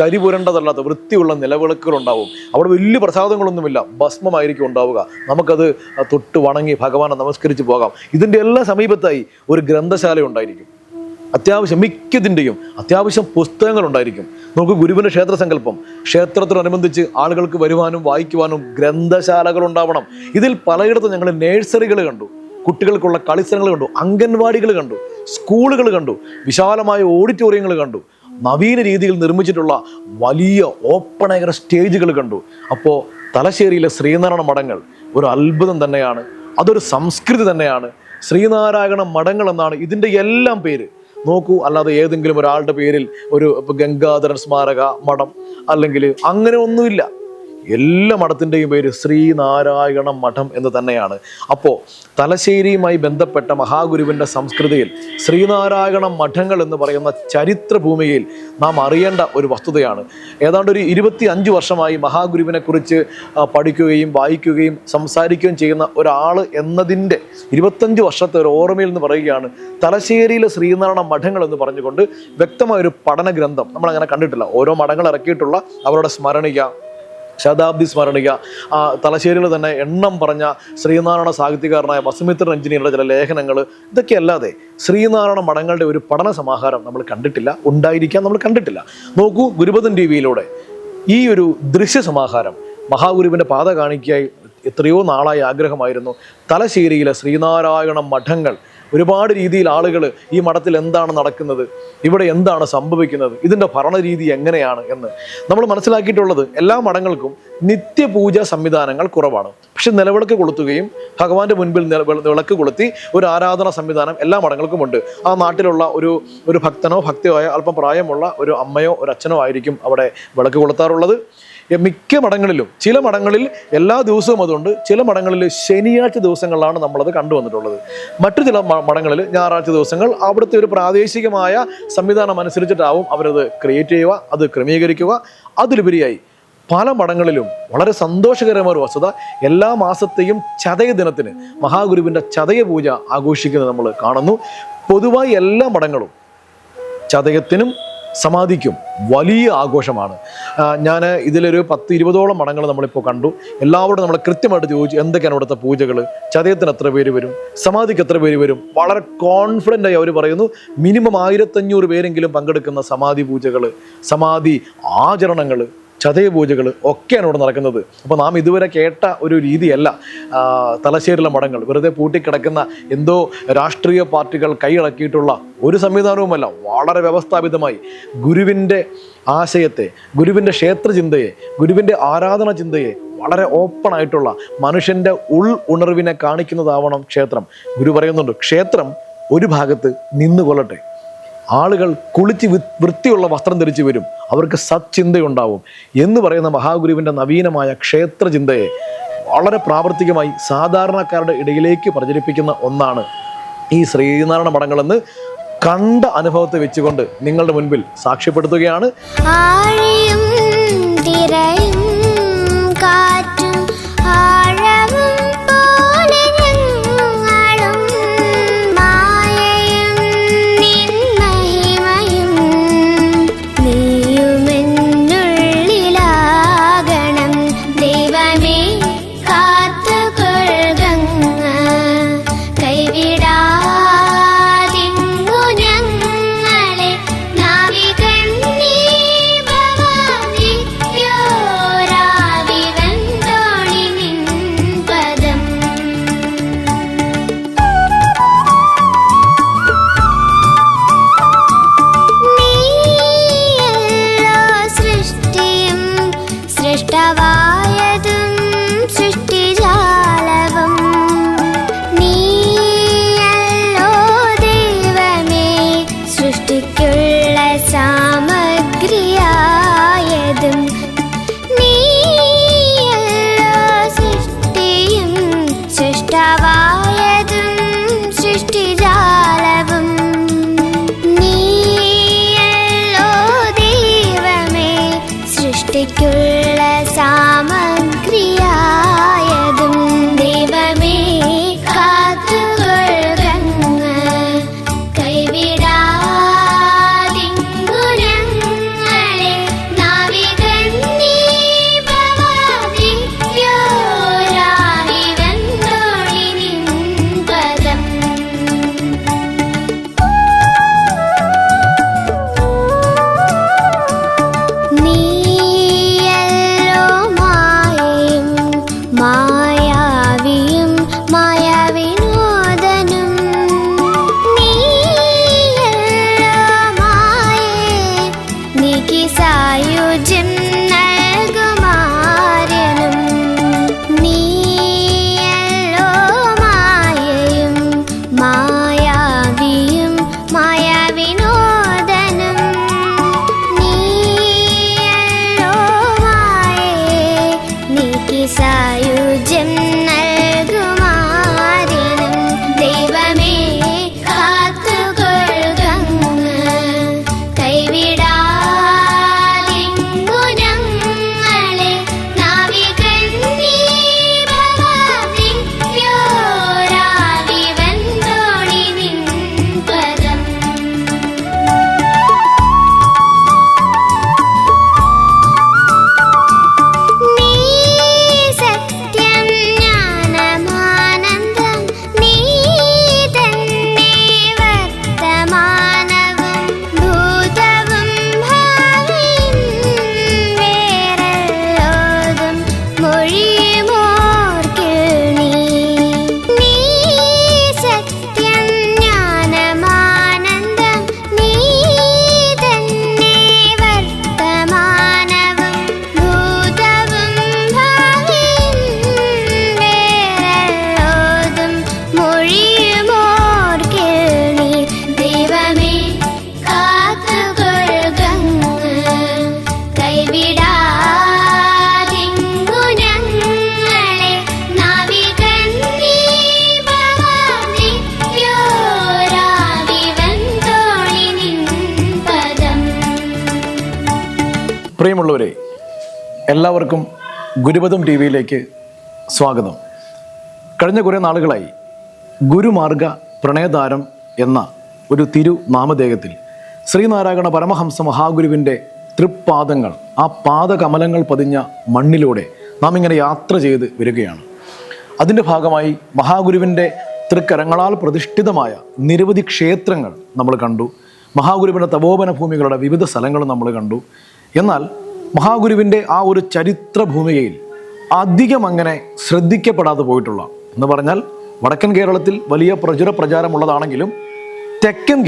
കരി പുരണ്ടതല്ലാത്ത വൃത്തിയുള്ള നിലവിളക്കുകളുണ്ടാവും. അവിടെ വലിയ പ്രസാദങ്ങളൊന്നുമില്ല, ഭസ്മമായിരിക്കും ഉണ്ടാവുക. നമുക്കത് തൊട്ട് വണങ്ങി ഭഗവാനെ നമസ്കരിച്ച് പോകാം. ഇതിൻ്റെ എല്ലാ സമീപത്തായി ഒരു ഗ്രന്ഥശാല ഉണ്ടായിരിക്കും. അത്യാവശ്യം മിക്കതിൻ്റെയും അത്യാവശ്യം പുസ്തകങ്ങൾ ഉണ്ടായിരിക്കും. നമുക്ക് ഗുരുവിൻ്റെ ക്ഷേത്ര സങ്കല്പം, ക്ഷേത്രത്തോടനുബന്ധിച്ച് ആളുകൾക്ക് വരുവാനും വായിക്കുവാനും ഗ്രന്ഥശാലകൾ ഉണ്ടാവണം. ഇതിൽ പലയിടത്തും ഞങ്ങൾ നേഴ്സറികൾ കണ്ടു, കുട്ടികൾക്കുള്ള കളിസ്ഥലങ്ങൾ കണ്ടു, അംഗൻവാടികൾ കണ്ടു, സ്കൂളുകൾ കണ്ടു, വിശാലമായ ഓഡിറ്റോറിയങ്ങൾ കണ്ടു, നവീന രീതിയിൽ നിർമ്മിച്ചിട്ടുള്ള വലിയ ഓപ്പൺ എയർ സ്റ്റേജുകൾ കണ്ടു. അപ്പോൾ തലശ്ശേരിയിലെ ശ്രീനാരായണ മഠങ്ങൾ ഒരു അത്ഭുതം തന്നെയാണ്. അതൊരു സംസ്കൃതി തന്നെയാണ്. ശ്രീനാരായണ മഠങ്ങൾ എന്നാണ് ഇതിൻ്റെ എല്ലാം പേര്. നോക്കൂ, അല്ലാതെ ഏതെങ്കിലും ഒരാളുടെ പേരിൽ ഒരു ഗംഗാധരൻ സ്മാരക മഠം അല്ലെങ്കിൽ അങ്ങനെ ഒന്നുമില്ല. എല്ലാ മഠത്തിൻ്റെയും പേര് ശ്രീനാരായണ മഠം എന്ന് തന്നെയാണ്. അപ്പോൾ തലശ്ശേരിയുമായി ബന്ധപ്പെട്ട മഹാഗുരുവിൻ്റെ സംസ്കൃതിയിൽ ശ്രീനാരായണ മഠങ്ങൾ എന്ന് പറയുന്ന ചരിത്രഭൂമിയിൽ നാം അറിയേണ്ട ഒരു വസ്തുതയാണ്. ഏതാണ്ട് ഒരു 25 വർഷമായി മഹാഗുരുവിനെ കുറിച്ച് പഠിക്കുകയും വായിക്കുകയും സംസാരിക്കുകയും ചെയ്യുന്ന ഒരാൾ എന്നതിൻ്റെ 25 വർഷത്തെ ഒരു ഓർമ്മയിൽ നിന്ന് പറയുകയാണ് തലശ്ശേരിയിലെ ശ്രീനാരായണ മഠങ്ങൾ എന്ന് പറഞ്ഞുകൊണ്ട് വ്യക്തമായൊരു പഠന ഗ്രന്ഥം നമ്മളങ്ങനെ കണ്ടിട്ടില്ല. ഓരോ മഠങ്ങൾ ഇറക്കിയിട്ടുള്ള അവരുടെ സ്മരണിക, ശതാബ്ദി സ്മരണിക, തലശ്ശേരിയിൽ തന്നെ എണ്ണം പറഞ്ഞ ശ്രീനാരായണ സാഹിത്യകാരനായ വസുമിത്രൻ എഞ്ചിനീയറുടെ ചില ലേഖനങ്ങൾ, ഇതൊക്കെ അല്ലാതെ ശ്രീനാരായണ മഠങ്ങളുടെ ഒരു പഠന സമാഹാരം നമ്മൾ കണ്ടിട്ടില്ല. ഉണ്ടായിരിക്കാം, നമ്മൾ കണ്ടിട്ടില്ല. നോക്കൂ, ഗുരുപദൻ TV-യിലൂടെ ഈ ഒരു ദൃശ്യ സമാഹാരം മഹാഗുരുവിൻ്റെ പാത കാണിക്കായി എത്രയോ നാളായി ആഗ്രഹമായിരുന്നു. തലശ്ശേരിയിലെ ശ്രീനാരായണ മഠങ്ങൾ ഒരുപാട് രീതിയിൽ ആളുകൾ ഈ മഠത്തിൽ എന്താണ് നടക്കുന്നത്, ഇവിടെ എന്താണ് സംഭവിക്കുന്നത്, ഇതിൻ്റെ ഭരണരീതി എങ്ങനെയാണ് എന്ന് നമ്മൾ മനസ്സിലാക്കിയിട്ടുള്ളത്. എല്ലാ മഠങ്ങൾക്കും നിത്യപൂജാ സംവിധാനങ്ങൾ കുറവാണ്. പക്ഷെ നിലവിളക്ക് കൊളുത്തുകയും ഭഗവാന്റെ മുൻപിൽ വിളക്ക് കൊളുത്തി ഒരു ആരാധന സംവിധാനം എല്ലാ മഠങ്ങൾക്കും ഉണ്ട്. ആ നാട്ടിലുള്ള ഒരു ഭക്തനോ ഭക്തിയോ ആയ അല്പം പ്രായമുള്ള ഒരു അമ്മയോ ഒരു അച്ഛനോ ആയിരിക്കും അവിടെ വിളക്ക് കൊളുത്താറുള്ളത്. മിക്ക മഠങ്ങളിലും, ചില മഠങ്ങളിൽ എല്ലാ ദിവസവും അതുണ്ട്, ചില മഠങ്ങളിൽ ശനിയാഴ്ച ദിവസങ്ങളിലാണ് നമ്മളത് കണ്ടുവന്നിട്ടുള്ളത്. മറ്റു ചില മഠങ്ങളിൽ ഞായറാഴ്ച ദിവസങ്ങൾ അവിടുത്തെ ഒരു പ്രാദേശികമായ സംവിധാനം അനുസരിച്ചിട്ടാവും അവരത് ക്രിയേറ്റ് ചെയ്യുക, അത് ക്രമീകരിക്കുക. അതിലുപരിയായി പല മഠങ്ങളിലും വളരെ സന്തോഷകരമായ ഒരു വസ്തുത, എല്ലാ മാസത്തെയും ചതയ ദിനത്തിന് മഹാഗുരുവിൻ്റെ ചതയ പൂജ ആഘോഷിക്കുന്നത് നമ്മൾ കാണുന്നു. പൊതുവായി എല്ലാ മഠങ്ങളും ചതയത്തിനും സമാധിക്കും വലിയ ആഘോഷമാണ്. ഞാൻ ഇതിലൊരു 10-20ഓളം മഠങ്ങൾ നമ്മളിപ്പോൾ കണ്ടു. എല്ലാവരോടും നമ്മൾ കൃത്യമായിട്ട് ചോദിച്ചു എന്തൊക്കെയാണ് ഇവിടുത്തെ പൂജകൾ, ചതയത്തിന് എത്ര പേര് വരും, സമാധിക്ക് എത്ര പേര് വരും. വളരെ കോൺഫിഡൻ്റ് ആയി അവർ പറയുന്നു മിനിമം 1500 പേരെങ്കിലും പങ്കെടുക്കുന്ന സമാധി പൂജകൾ, സമാധി ആചരണങ്ങൾ, ചതയ പൂജകൾ ഒക്കെയാണ് ഇവിടെ നടക്കുന്നത്. അപ്പോൾ നാം ഇതുവരെ കേട്ട ഒരു രീതിയല്ല തലശ്ശേരിയിലെ മഠങ്ങൾ. വെറുതെ പൂട്ടിക്കിടക്കുന്ന എന്തോ രാഷ്ട്രീയ പാർട്ടികൾ കൈയടക്കിയിട്ടുള്ള ഒരു സംവിധാനവുമല്ല. വളരെ വ്യവസ്ഥാപിതമായി ഗുരുവിൻ്റെ ആശയത്തെ, ഗുരുവിൻ്റെ ക്ഷേത്രചിന്തയെ, ഗുരുവിൻ്റെ ആരാധന ചിന്തയെ വളരെ ഓപ്പൺ ആയിട്ടുള്ള മനുഷ്യൻ്റെ ഉണർവിനെ കാണിക്കുന്നതാവണം ക്ഷേത്രം. ഗുരു പറയുന്നുണ്ട്, ക്ഷേത്രം ഒരു ഭാഗത്ത് നിന്നുകൊള്ളട്ടെ, ആളുകൾ കുളിച്ച് വൃത്തിയുള്ള വസ്ത്രം ധരിച്ചു വരും, അവർക്ക് സച്ചിന്തയുണ്ടാവും എന്ന് പറയുന്ന മഹാഗുരുവിൻ്റെ നവീനമായ ക്ഷേത്രചിന്തയെ വളരെ പ്രാവർത്തികമായി സാധാരണക്കാരുടെ ഇടയിലേക്ക് പ്രചരിപ്പിക്കുന്ന ഒന്നാണ് ഈ ശ്രീനാരായണ മഠങ്ങളെന്ന് കണ്ട അനുഭവത്തെ വെച്ചുകൊണ്ട് നിങ്ങളുടെ മുൻപിൽ സാക്ഷ്യപ്പെടുത്തുകയാണ്. ആഴിയും തിരയും കാറ്റും ആഴവും പോലെ ഞങ്ങളും മായയും നിൻ മഹിമയും നീയുമെന്നുള്ളിലാകണം ദൈവമേ കാത്തുകൊള്ളുക കൈവിടാതിങ്ങു ഞങ്ങളെ നാവികൻ നീ ഭവാനിയോരാവിവൻ തോണി നിൻ പദം നീയല്ലോ സൃഷ്ടിയും സൃഷ്ടവായതും സൃഷ്ടിജാലവും നീയല്ലോ ദൈവമേ സൃഷ്ടിക്കുള്ള സാമഗ്രിയായതും നീയല്ലോ സൃഷ്ടിയും സൃഷ്ടവായതും സൃഷ്ടിജാലവും നീയല്ലോ ദൈവമേ സൃഷ്ടിക്കുള്ള സാമഗ്രിയായതും ദൈവമേ കാത്തുകൊള്ളുക കൈവിടാതിങ്ങു ഞങ്ങളെ നാവികൻ നീ ഭവാനിയോരാവിവൻ തോണി നിൻ പദം നീയല്ലോ മായയും മായാവിയും മായാവിനോദനും നീയല്ലോ മായേ നീക്കി സായുജ്യം നൽകുമാര്യനും നീയല്ലോ മായയും മായാവിയും മായാവിനോദനും നീയല്ലോ മായേ നീക്കി സായുജ്യം നൽകുമാര്യനും ദൈവമേ കാത്തുകൊള്ളുക കൈവിടാതിങ്ങു ഞങ്ങളെ നാവികൻ നീ ഭവാനിയോരാവിവൻ തോണി നിൻ പദം നീ സത്യം ജ്ഞാനമാനന്ദം നീ തന്നെ വർത്തമാനവും ഭൂതവും ഭാവിയും വേറെല്ലോതും മൊഴിയുമോർക്കിൽ നീ സത്യം ജ്ഞാനമാനന്ദം നീ തന്നെ വർത്തമാനവും ഭൂതവും ഭാവിയും വേറെല്ലോതും മൊഴിയുമോർക്കിൽ ദൈവമേ കാത്തുകൊള്ളുക കൈവിടാതിങ്ങു ഞങ്ങളെ നാവികൻ നീ ഭവാനിയോരാവിവൻ തോണി നിൻ പദം പ്രിയമുള്ളവരെ, എല്ലാവർക്കും ഗുരുപദം ടി വിയിലേക്ക് സ്വാഗതം. കഴിഞ്ഞ കുറേ നാളുകളായി ഗുരുമാർഗ പ്രണയതാരം എന്ന ഒരു തിരുനാമധേയത്തിൽ ശ്രീനാരായണ പരമഹംസ മഹാഗുരുവിൻ്റെ തൃപ്പാദങ്ങൾ, ആ പാദകമലങ്ങൾ പതിഞ്ഞ മണ്ണിലൂടെ നാം ഇങ്ങനെ യാത്ര ചെയ്ത് വരികയാണ്. അതിൻ്റെ ഭാഗമായി മഹാഗുരുവിൻ്റെ തൃക്കരങ്ങളാൽ പ്രതിഷ്ഠിതമായ നിരവധി ക്ഷേത്രങ്ങൾ നമ്മൾ കണ്ടു. മഹാഗുരുവിൻ്റെ തപോവന ഭൂമികളുടെ വിവിധ സ്ഥലങ്ങൾ നമ്മൾ കണ്ടു. എന്നാൽ മഹാഗുരുവിൻ്റെ ആ ഒരു ചരിത്ര ഭൂമികയിൽ അധികം അങ്ങനെ ശ്രദ്ധിക്കപ്പെടാതെ പോയിട്ടുള്ള എന്ന് പറഞ്ഞാൽ വടക്കൻ കേരളത്തിൽ വലിയ പ്രചാരമുള്ളതാണെങ്കിലും തെക്കൻ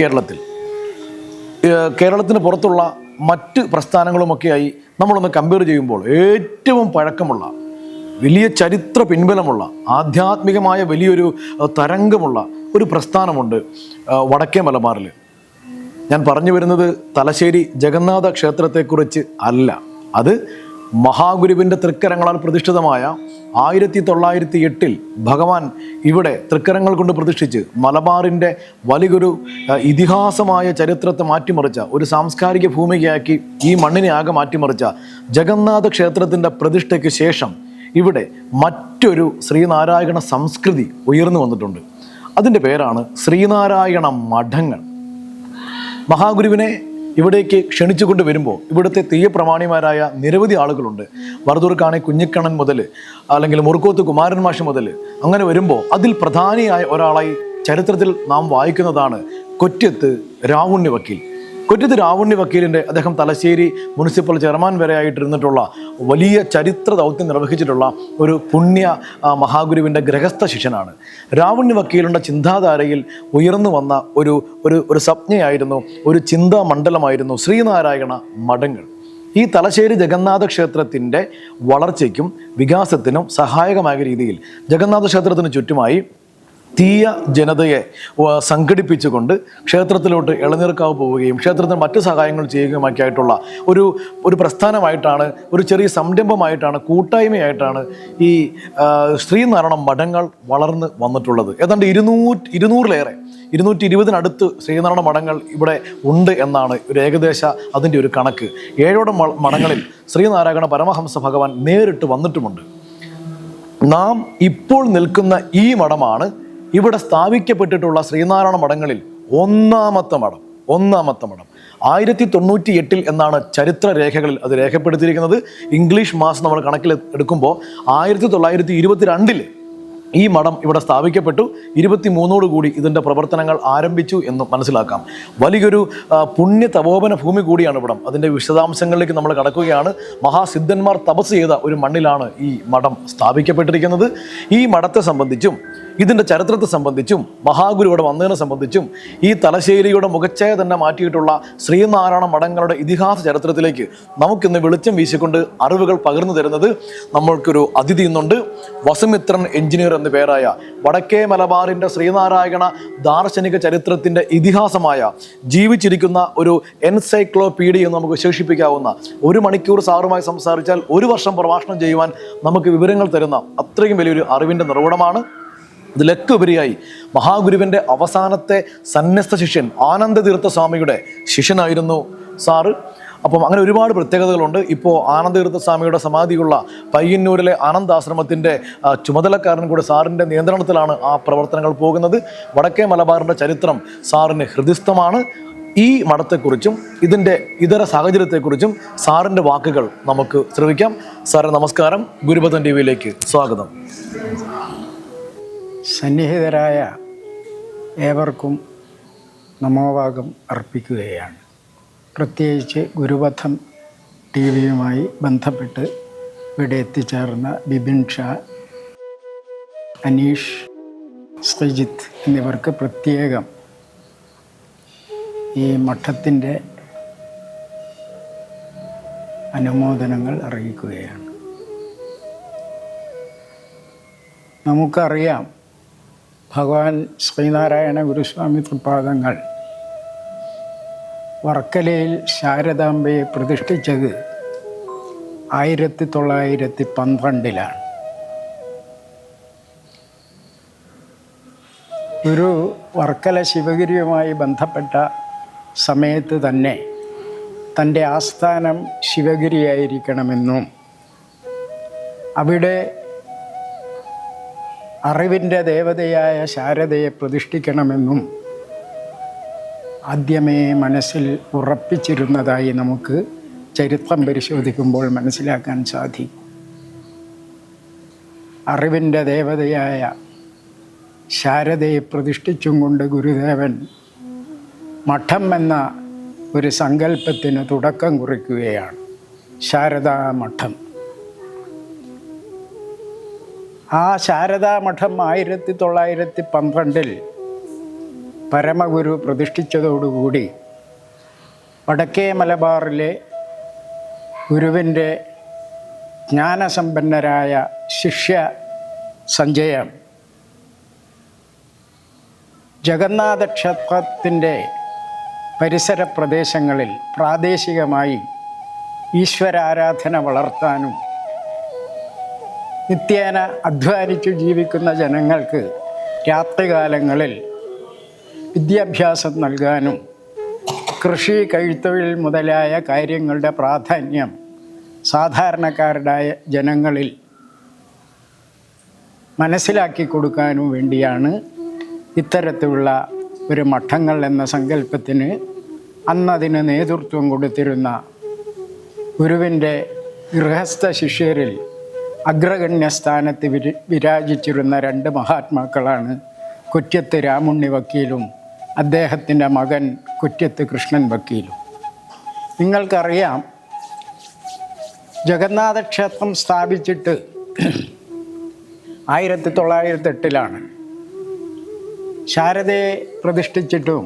കേരളത്തിന് പുറത്തുള്ള മറ്റ് പ്രസ്ഥാനങ്ങളുമൊക്കെയായി നമ്മളൊന്ന് കമ്പയർ ചെയ്യുമ്പോൾ ഏറ്റവും പഴക്കമുള്ള, വലിയ ചരിത്ര പിൻബലമുള്ള, ആധ്യാത്മികമായ വലിയൊരു തരംഗമുള്ള ഒരു പ്രസ്ഥാനമുണ്ട് വടക്കേ മലബാറിൽ. ഞാൻ പറഞ്ഞു വരുന്നത് തലശ്ശേരി ജഗന്നാഥ ക്ഷേത്രത്തെക്കുറിച്ച് അല്ല. അത് മഹാഗുരുവിൻ്റെ തൃക്കരങ്ങളാൽ പ്രതിഷ്ഠിതമായ 1908 ഭഗവാൻ ഇവിടെ തൃക്കരങ്ങൾ കൊണ്ട് പ്രതിഷ്ഠിച്ച് മലബാറിൻ്റെ വലിയൊരു ഇതിഹാസമായ ചരിത്രത്തെ മാറ്റിമറിച്ച, ഒരു സാംസ്കാരിക ഭൂമികയാക്കി ഈ മണ്ണിനെ ആകെ മാറ്റിമറിച്ച ജഗന്നാഥ ക്ഷേത്രത്തിൻ്റെ പ്രതിഷ്ഠയ്ക്ക് ശേഷം ഇവിടെ മറ്റൊരു ശ്രീനാരായണ സംസ്കൃതി ഉയർന്നു വന്നിട്ടുണ്ട്. അതിൻ്റെ പേരാണ് ശ്രീനാരായണ മഠങ്ങൾ. മഹാഗുരുവിനെ ഇവിടേക്ക് ക്ഷണിച്ചുകൊണ്ട് വരുമ്പോൾ ഇവിടുത്തെ തെയ്യപ്രമാണിമാരായ നിരവധി ആളുകളുണ്ട്. വറുതൂർക്കാണെ കുഞ്ഞിക്കണ്ണൻ മുതൽ അല്ലെങ്കിൽ മുറുക്കോത്ത് കുമാരൻ മാഷ് മുതൽ അങ്ങനെ വരുമ്പോൾ അതിൽ പ്രധാനിയായ ഒരാളായി ചരിത്രത്തിൽ നാം വായിക്കുന്നതാണ് കൊറ്റത്ത് രാവുണ്ണി വക്കീൽ. കൊറ്റത്ത് രാവുണ്ണി വക്കീലിൻ്റെ അദ്ദേഹം തലശ്ശേരി മുനിസിപ്പൽ ചെയർമാൻ വരെ ആയിട്ടിരുന്നിട്ടുള്ള വലിയ ചരിത്ര ദൗത്യം നിർവഹിച്ചിട്ടുള്ള ഒരു പുണ്യ മഹാഗുരുവിൻ്റെ ഗൃഹസ്ഥ ശിഷ്യനാണ്. രാവുണ്ണി വക്കീലിൻ്റെ ചിന്താധാരയിൽ ഉയർന്നു വന്ന ഒരു സംജ്ഞയായിരുന്നു, ഒരു ചിന്താ മണ്ഡലമായിരുന്നു ശ്രീനാരായണ മഠങ്ങൾ. ഈ തലശ്ശേരി ജഗന്നാഥ ക്ഷേത്രത്തിൻ്റെ വളർച്ചയ്ക്കും വികാസത്തിനും സഹായകമായ രീതിയിൽ ജഗന്നാഥ ക്ഷേത്രത്തിന് ചുറ്റുമായി തീയ ജനതയെ സംഘടിപ്പിച്ചുകൊണ്ട് ക്ഷേത്രത്തിലോട്ട് ഇളനീർക്കാവ് പോവുകയും ക്ഷേത്രത്തിന് മറ്റ് സഹായങ്ങൾ ചെയ്യുകയുമൊക്കെയായിട്ടുള്ള ഒരു പ്രസ്ഥാനമായിട്ടാണ്, ഒരു ചെറിയ സംരംഭമായിട്ടാണ്, കൂട്ടായ്മയായിട്ടാണ് ഈ ശ്രീനാരായണ മഠങ്ങൾ വളർന്ന് വന്നിട്ടുള്ളത്. ഏതാണ്ട് 220 ശ്രീനാരായണ മഠങ്ങൾ ഇവിടെ ഉണ്ട് എന്നാണ് ഒരു ഏകദേശ അതിൻ്റെ ഒരു കണക്ക്. 7 മഠങ്ങളിൽ ശ്രീനാരായണ പരമഹംസ ഭഗവാൻ നേരിട്ട് വന്നിട്ടുമുണ്ട്. നാം ഇപ്പോൾ നിൽക്കുന്ന ഈ മഠമാണ് ഇവിടെ സ്ഥാപിക്കപ്പെട്ടിട്ടുള്ള ശ്രീനാരായണ മഠങ്ങളിൽ ഒന്നാമത്തെ മഠം. 1098 എന്നാണ് ചരിത്ര രേഖകളിൽ അത് രേഖപ്പെടുത്തിയിരിക്കുന്നത്. ഇംഗ്ലീഷ് മാസം നമ്മൾ കണക്കിൽ എടുക്കുമ്പോൾ 1922 ഈ മഠം ഇവിടെ സ്ഥാപിക്കപ്പെട്ടു. 23 കൂടി ഇതിൻ്റെ പ്രവർത്തനങ്ങൾ ആരംഭിച്ചു എന്ന് മനസ്സിലാക്കാം. വലിയൊരു പുണ്യ തപോവന ഭൂമി കൂടിയാണ് ഇവിടം. അതിൻ്റെ വിശദാംശങ്ങളിലേക്ക് നമ്മൾ കടക്കുകയാണ്. മഹാസിദ്ധന്മാർ തപസ് ചെയ്ത ഒരു മണ്ണിലാണ് ഈ മഠം സ്ഥാപിക്കപ്പെട്ടിരിക്കുന്നത്. ഈ മഠത്തെ സംബന്ധിച്ചും ഇതിൻ്റെ ചരിത്രത്തെ സംബന്ധിച്ചും മഹാഗുരു ഇവിടെ വന്നതിനെ സംബന്ധിച്ചും ഈ തലശ്ശേരിയുടെ മുഖച്ഛായ തന്നെ മാറ്റിയിട്ടുള്ള ശ്രീനാരായണ മഠങ്ങളുടെ ഇതിഹാസ ചരിത്രത്തിലേക്ക് നമുക്കിന്ന് വെളിച്ചം വീശിക്കൊണ്ട് അറിവുകൾ പകർന്നു തരുന്നത് നമ്മൾക്കൊരു അതിഥി ഇന്നുണ്ട്. വസുമിത്രൻ എഞ്ചിനീയർ എന്ന പേരായ വടക്കേ മലബാറിൻ്റെ ശ്രീനാരായണ ദാർശനിക ചരിത്രത്തിൻ്റെ ഇതിഹാസമായ ജീവിച്ചിരിക്കുന്ന ഒരു എൻസൈക്ലോപീഡിയ എന്ന് നമുക്ക് വിശേഷിപ്പിക്കാവുന്ന, 1 മണിക്കൂർ സാറുമായി സംസാരിച്ചാൽ 1 വർഷം പ്രഭാഷണം ചെയ്യുവാൻ നമുക്ക് വിവരങ്ങൾ തരുന്ന അത്രയും വലിയൊരു അറിവിൻ്റെ നിർവ്വടമാണ്. ഇതിലൊക്കെ ഉപരിയായി മഹാഗുരുവിൻ്റെ അവസാനത്തെ സന്യസ്ത ശിഷ്യൻ ആനന്ദതീർത്ഥ സ്വാമിയുടെ ശിഷ്യനായിരുന്നു സാറ്. അപ്പം അങ്ങനെ ഒരുപാട് പ്രത്യേകതകളുണ്ട്. ഇപ്പോൾ ആനന്ദതീർത്ഥ സ്വാമിയുടെ സമാധിയുള്ള പയ്യന്നൂരിലെ ആനന്ദാശ്രമത്തിൻ്റെ ചുമതലക്കാരൻ കൂടെ സാറിൻ്റെ നിയന്ത്രണത്തിലാണ് ആ പ്രവർത്തനങ്ങൾ പോകുന്നത്. വടക്കേ മലബാറിൻ്റെ ചരിത്രം സാറിന് ഹൃദിസ്ഥമാണ്. ഈ മഠത്തെക്കുറിച്ചും ഇതിൻ്റെ ഇതര സാഹചര്യത്തെക്കുറിച്ചും സാറിൻ്റെ വാക്കുകൾ നമുക്ക് ശ്രവിക്കാം. സാറേ നമസ്കാരം, ഗുരുപദം ടി വിയിലേക്ക് സ്വാഗതം. സന്നിഹിതരായ ഏവർക്കും നമോഭാഗം അർപ്പിക്കുകയാണ്. പ്രത്യേകിച്ച് ഗുരുപഥം ടി വിയുമായി ബന്ധപ്പെട്ട് ഇവിടെ എത്തിച്ചേർന്ന ബിപിൻ ഷാ, അനീഷ്, ശ്രീജിത്ത് എന്നിവർക്ക് പ്രത്യേകം ഈ മഠത്തിൻ്റെ അനുമോദനങ്ങൾ അറിയിക്കുകയാണ്. നമുക്കറിയാം, ഭഗവാൻ ശ്രീനാരായണ ഗുരുസ്വാമി തൃപാദങ്ങൾ വർക്കലയിൽ ശാരദാംബയെ പ്രതിഷ്ഠിച്ചത് 1912 ഒരു വർക്കല ശിവഗിരിയുമായി ബന്ധപ്പെട്ട സമയത്ത് തന്നെ തൻ്റെ ആസ്ഥാനം ശിവഗിരിയായിരിക്കണമെന്നും അവിടെ അറിവിൻ്റെ ദേവതയായ ശാരദയെ പ്രതിഷ്ഠിക്കണമെന്നും ആദ്യമേ മനസ്സിൽ ഉറപ്പിച്ചിരുന്നതായി നമുക്ക് ചരിത്രം പരിശോധിക്കുമ്പോൾ മനസ്സിലാക്കാൻ സാധിക്കും. അറിവിൻ്റെ ദേവതയായ ശാരദയെ പ്രതിഷ്ഠിച്ചും കൊണ്ട് ഗുരുദേവൻ മഠം എന്ന ഒരു സങ്കല്പത്തിന് തുടക്കം കുറിക്കുകയാണ്. ശാരദാ മഠം. ആ ശാരദാ മഠം 1912 പരമഗുരു പ്രതിഷ്ഠിച്ചതോടുകൂടി വടക്കേ മലബാറിലെ ഗുരുവിൻ്റെ ജ്ഞാനസമ്പന്നരായ ശിഷ്യ സഞ്ചയം ജഗന്നാഥ ക്ഷേത്രത്തിൻ്റെ പരിസര പ്രദേശങ്ങളിൽ പ്രാദേശികമായി ഈശ്വരാരാധന വളർത്താനും നിത്യേന അധ്വാനിച്ചു ജീവിക്കുന്ന ജനങ്ങൾക്ക് രാത്രികാലങ്ങളിൽ വിദ്യാഭ്യാസം നൽകാനും കൃഷി, കൈത്തൊഴിൽ മുതലായ കാര്യങ്ങളുടെ പ്രാധാന്യം സാധാരണക്കാരുടെ ജനങ്ങളിൽ മനസ്സിലാക്കി കൊടുക്കാനും വേണ്ടിയാണ് ഇത്തരത്തിലുള്ള ഒരു മഠങ്ങൾ എന്ന സങ്കല്പത്തിന് അന്നതിന് നേതൃത്വം കൊടുത്തിരുന്ന ഗുരുവിൻ്റെ ഗൃഹസ്ഥ ശിഷ്യരിൽ അഗ്രഗണ്യ സ്ഥാനത്ത് വിരാജിച്ചിരുന്ന 2 മഹാത്മാക്കളാണ് കുറ്റ്യത്ത് രാമുണ്ണി വക്കീലും അദ്ദേഹത്തിൻ്റെ മകൻ കുറ്റ്യത്ത് കൃഷ്ണൻ വക്കീലും. നിങ്ങൾക്കറിയാം, ജഗന്നാഥ ക്ഷേത്രം സ്ഥാപിച്ചിട്ട് 1908 ശാരദയെ പ്രതിഷ്ഠിച്ചിട്ടും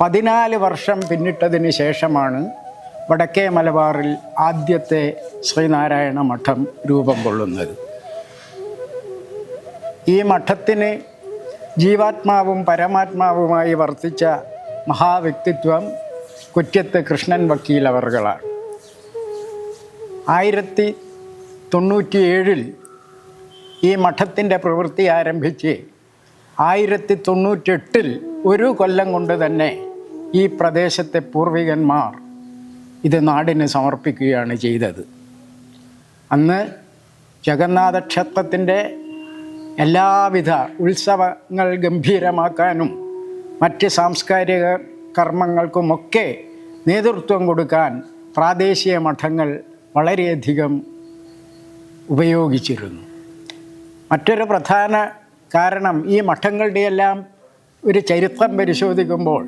14 വർഷം പിന്നിട്ടതിന് ശേഷമാണ് വടക്കേ മലബാറിൽ ആദ്യത്തെ ശ്രീനാരായണ മഠം രൂപം കൊള്ളുന്നത്. ഈ മഠത്തിന് ജീവാത്മാവും പരമാത്മാവുമായി വർത്തിച്ച മഹാവ്യക്തിത്വം കുറ്റ്യത്ത് കൃഷ്ണൻ വക്കീൽ അവർകളാണ്. 1997 ഈ മഠത്തിൻ്റെ പ്രവൃത്തി ആരംഭിച്ച് 1998 ഒരു കൊല്ലം കൊണ്ട് തന്നെ ഈ പ്രദേശത്തെ പൂർവികന്മാർ ഇത് നാടിന് സമർപ്പിക്കുകയാണ് ചെയ്തത്. അന്ന് ജഗന്നാഥ ക്ഷേത്രത്തിൻ്റെ എല്ലാവിധ ഉത്സവങ്ങൾ ഗംഭീരമാക്കാനും മറ്റ് സാംസ്കാരിക കർമ്മങ്ങൾക്കുമൊക്കെ നേതൃത്വം കൊടുക്കാൻ പ്രാദേശിക മഠങ്ങൾ വളരെയധികം ഉപയോഗിച്ചിരുന്നു. മറ്റൊരു പ്രധാന കാരണം, ഈ മഠങ്ങളുടെയെല്ലാം ഒരു ചരിത്രം പരിശോധിക്കുമ്പോൾ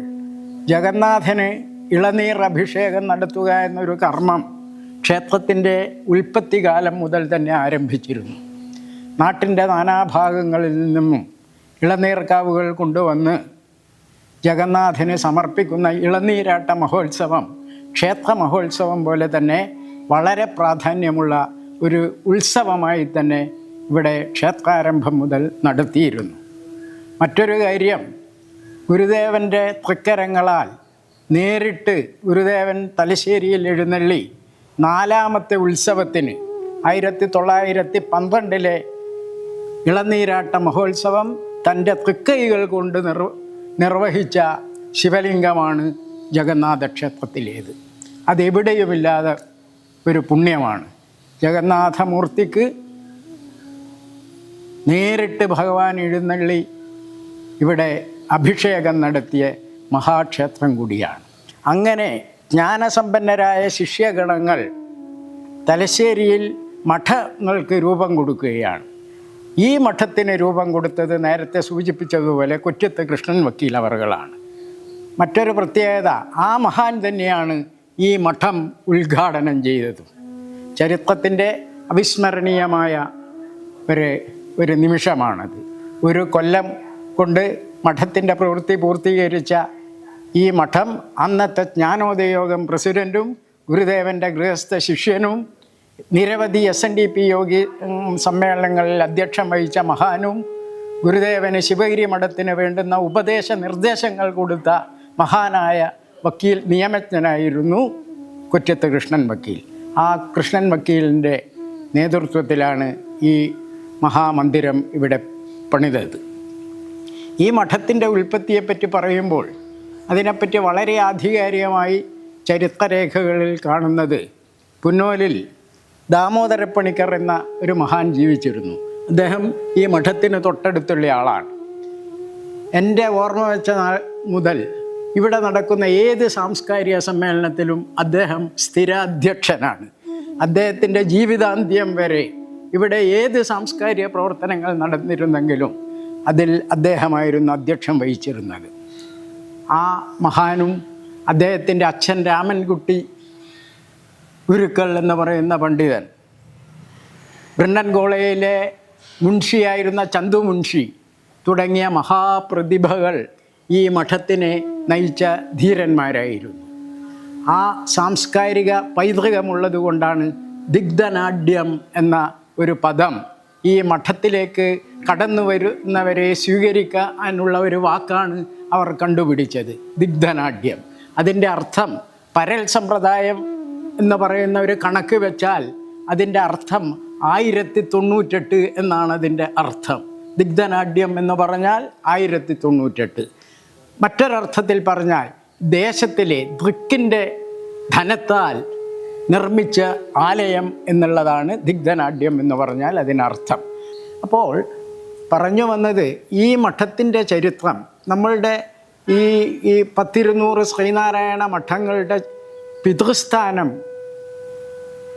ജഗന്നാഥന് ഇളനീർ അഭിഷേകം നടത്തുക എന്നൊരു കർമ്മം ക്ഷേത്രത്തിൻ്റെ ഉൽപ്പത്തി കാലം മുതൽ തന്നെ ആരംഭിച്ചിരുന്നു. നാട്ടിൻ്റെ നാനാഭാഗങ്ങളിൽ നിന്നും ഇളനീർക്കാവുകൾ കൊണ്ടുവന്ന് ജഗന്നാഥന് സമർപ്പിക്കുന്ന ഇളനീരാട്ട മഹോത്സവം ക്ഷേത്ര മഹോത്സവം പോലെ തന്നെ വളരെ പ്രാധാന്യമുള്ള ഒരു ഉത്സവമായി തന്നെ ഇവിടെ ക്ഷേത്രാരംഭം മുതൽ നടത്തിയിരുന്നു. മറ്റൊരു കാര്യം, ഗുരുദേവൻ്റെ തൃക്കരങ്ങളാൽ നേരിട്ട് ഗുരുദേവൻ തലശ്ശേരിയിൽ എഴുന്നള്ളി 4ാമത്തെ ഉത്സവത്തിന് 1912 ഇളനീരാട്ട മഹോത്സവം തൻ്റെ തൃക്കൈകൾ കൊണ്ട് നിർവഹിച്ച ശിവലിംഗമാണ് ജഗന്നാഥ ക്ഷേത്രത്തിലേത്. അതെവിടെയുമില്ലാതെ ഒരു പുണ്യമാണ്. ജഗന്നാഥമൂർത്തിക്ക് നേരിട്ട് ഭഗവാൻ എഴുന്നള്ളി ഇവിടെ അഭിഷേകം നടത്തിയ മഹാക്ഷേത്രം കൂടിയാണ്. അങ്ങനെ ജ്ഞാനസമ്പന്നരായ ശിഷ്യഗണങ്ങൾ തലശ്ശേരിയിൽ മഠങ്ങൾക്ക് രൂപം കൊടുക്കുകയാണ്. ഈ മഠത്തിന് രൂപം കൊടുത്തത് നേരത്തെ സൂചിപ്പിച്ചതുപോലെ കുറ്റ്യത്ത് കൃഷ്ണൻ വക്കീൽ അവർകളാണ്. മറ്റൊരു പ്രത്യേകത, ആ മഹാൻ തന്നെയാണ് ഈ മഠം ഉദ്ഘാടനം ചെയ്തതും. ചരിത്രത്തിൻ്റെ അവിസ്മരണീയമായ ഒരു നിമിഷമാണത്. ഒരു കൊല്ലം കൊണ്ട് മഠത്തിൻ്റെ പ്രവൃത്തി പൂർത്തീകരിച്ച ഈ മഠം അന്നത്തെ ജ്ഞാനോദയോഗം പ്രസിഡൻറ്റും ഗുരുദേവൻ്റെ ഗൃഹസ്ഥ ശിഷ്യനും നിരവധി SNDP യോഗി സമ്മേളനങ്ങളിൽ അധ്യക്ഷം വഹിച്ച മഹാനും ഗുരുദേവന് ശിവഗിരി മഠത്തിന് വേണ്ടുന്ന ഉപദേശ നിർദ്ദേശങ്ങൾ കൊടുത്ത മഹാനായ വക്കീൽ നിയമജ്ഞനായിരുന്നു കുറ്റ്യത്ത് കൃഷ്ണൻ വക്കീൽ. ആ കൃഷ്ണൻ വക്കീലിൻ്റെ നേതൃത്വത്തിലാണ് ഈ മഹാമന്ദിരം ഇവിടെ പണിതത്. ഈ മഠത്തിൻ്റെ ഉൽപ്പത്തിയെപ്പറ്റി പറയുമ്പോൾ അതിനെപ്പറ്റി വളരെ ആധികാരികമായി ചരിത്രരേഖകളിൽ കാണുന്നത് പുന്നോലിൽ ദാമോദരപ്പണിക്കർ എന്ന ഒരു മഹാൻ ജീവിച്ചിരുന്നു. അദ്ദേഹം ഈ മഠത്തിന് തൊട്ടടുത്തുള്ള ആളാണ്. എൻ്റെ ഓർമ്മ വെച്ച നാൾ മുതൽ ഇവിടെ നടക്കുന്ന ഏത് സാംസ്കാരിക സമ്മേളനത്തിലും അദ്ദേഹം സ്ഥിരാധ്യക്ഷനാണ്. അദ്ദേഹത്തിൻ്റെ ജീവിതാന്ത്യം വരെ ഇവിടെ ഏത് സാംസ്കാരിക പ്രവർത്തനങ്ങൾ നടന്നിരുന്നെങ്കിലും അതിൽ അദ്ദേഹമായിരുന്നു അധ്യക്ഷം വഹിച്ചിരുന്നത്. ആ മഹാനും അദ്ദേഹത്തിൻ്റെ അച്ഛൻ രാമൻകുട്ടി ഗുരുക്കൾ എന്ന് പറയുന്ന പണ്ഡിതൻ, ബ്രണ്ണൻ കോളേജിലെ മുൻഷിയായിരുന്ന ചന്തു മുൻഷി തുടങ്ങിയ മഹാപ്രതിഭകൾ ഈ മഠത്തിനെ നയിച്ച ധീരന്മാരായിരുന്നു. ആ സാംസ്കാരിക പൈതൃകമുള്ളത് കൊണ്ടാണ് ദിഗ്ധനാട്യം എന്ന ഒരു പദം ഈ മഠത്തിലേക്ക് കടന്നു വരുന്നവരെ സ്വീകരിക്കാനുള്ള ഒരു വാക്കാണ് അവർ കണ്ടുപിടിച്ചത്, ദിഗ്ധനാട്യം. അതിൻ്റെ അർത്ഥം പരൽ സമ്പ്രദായം എന്ന് പറയുന്ന ഒരു കണക്ക് വെച്ചാൽ അതിൻ്റെ അർത്ഥം 1098 എന്നാണ് അതിൻ്റെ അർത്ഥം. ദിഗ്ധനാട്യം എന്ന് പറഞ്ഞാൽ 1098. മറ്റൊരർത്ഥത്തിൽ പറഞ്ഞാൽ ദേശത്തിലെ ദൃക്കിൻ്റെ ധനത്താൽ നിർമ്മിച്ച ആലയം എന്നുള്ളതാണ് ദിഗ്ധനാട്യം എന്ന് പറഞ്ഞാൽ അതിനർത്ഥം. അപ്പോൾ പറഞ്ഞു വന്നത്, ഈ മഠത്തിൻ്റെ ചരിത്രം നമ്മളുടെ ഈ 100-200 ശ്രീനാരായണ മഠങ്ങളുടെ പിതൃസ്ഥാനം